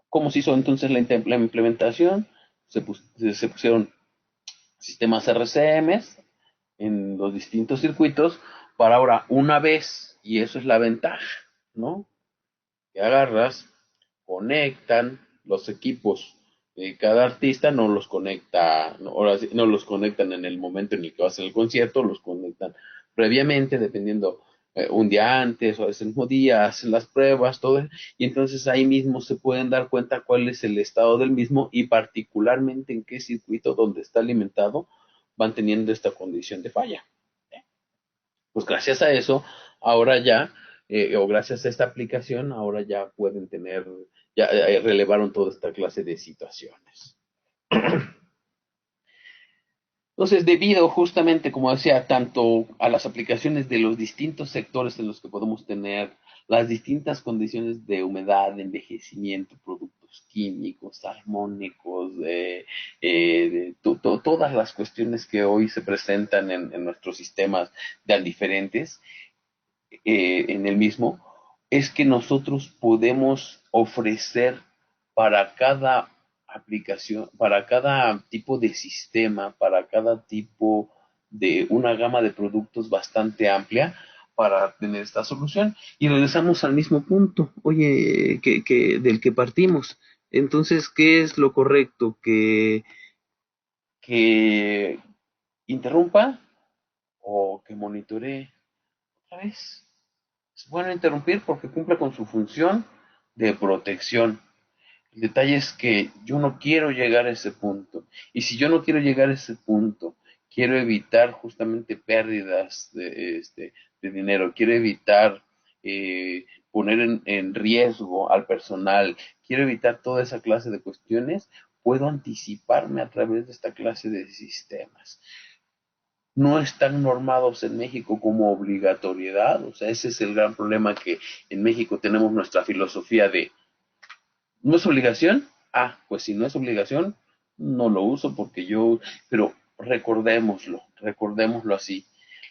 ¿Cómo se hizo entonces la implementación? Se pusieron sistemas RCMs en los distintos circuitos para ahora una vez, y eso es la ventaja, ¿no? Que agarras, conectan los equipos de cada artista, no los conecta, no, ahora sí, no los conectan en el momento en el que va a hacer el concierto, los conectan previamente, dependiendo un día antes o ese mismo día, hacen las pruebas, todo, y entonces ahí mismo se pueden dar cuenta cuál es el estado del mismo y particularmente en qué circuito donde está alimentado van teniendo esta condición de falla. Pues gracias a eso, ahora ya o gracias a esta aplicación, ahora ya pueden tener, ya relevaron toda esta clase de situaciones. Entonces, debido justamente, como decía, tanto a las aplicaciones de los distintos sectores en los que podemos tener las distintas condiciones de humedad, de envejecimiento, productos químicos, armónicos, todas las cuestiones que hoy se presentan en nuestros sistemas tan diferentes, en el mismo, es que nosotros podemos ofrecer para cada aplicación, para cada tipo de sistema, para cada tipo de una gama de productos bastante amplia para tener esta solución. Y regresamos al mismo punto, oye, del que partimos. Entonces, ¿qué es lo correcto? Que interrumpa o que monitoree otra vez. Es bueno interrumpir porque cumple con su función de protección. El detalle es que yo no quiero llegar a ese punto. Y si yo no quiero llegar a ese punto, quiero evitar justamente pérdidas de dinero, quiero evitar poner en riesgo al personal, quiero evitar toda esa clase de cuestiones, puedo anticiparme a través de esta clase de sistemas. No están normados en México como obligatoriedad, o sea, ese es el gran problema, que en México tenemos nuestra filosofía de ¿no es obligación? Ah, pues si no es obligación, no lo uso porque yo, pero recordémoslo así.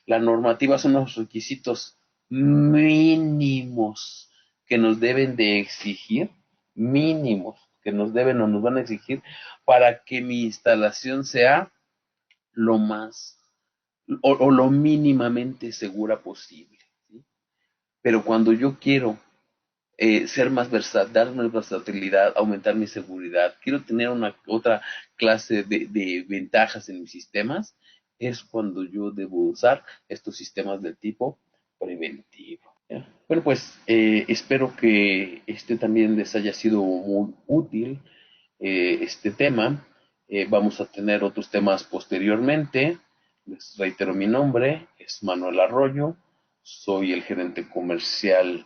La normativa son los requisitos mínimos que nos deben de exigir, mínimos que nos deben o nos van a exigir para que mi instalación sea lo más o lo mínimamente segura posible, ¿sí? Pero cuando yo quiero ser más versátil, dar más versatilidad, aumentar mi seguridad, quiero tener una otra clase de ventajas en mis sistemas, es cuando yo debo usar estos sistemas del tipo preventivo. ¿Ya? Bueno, pues espero que este también les haya sido muy útil este tema. Vamos a tener otros temas posteriormente. Les reitero mi nombre, es Manuel Arroyo, soy el gerente comercial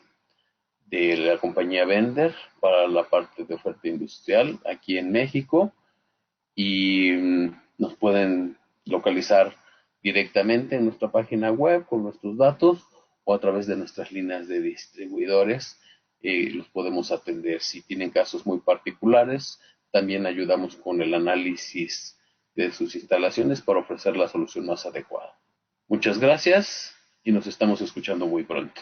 de la compañía Bender para la parte de oferta industrial aquí en México y nos pueden localizar directamente en nuestra página web con nuestros datos o a través de nuestras líneas de distribuidores. Los podemos atender si tienen casos muy particulares. También ayudamos con el análisis de sus instalaciones para ofrecer la solución más adecuada. Muchas gracias y nos estamos escuchando muy pronto.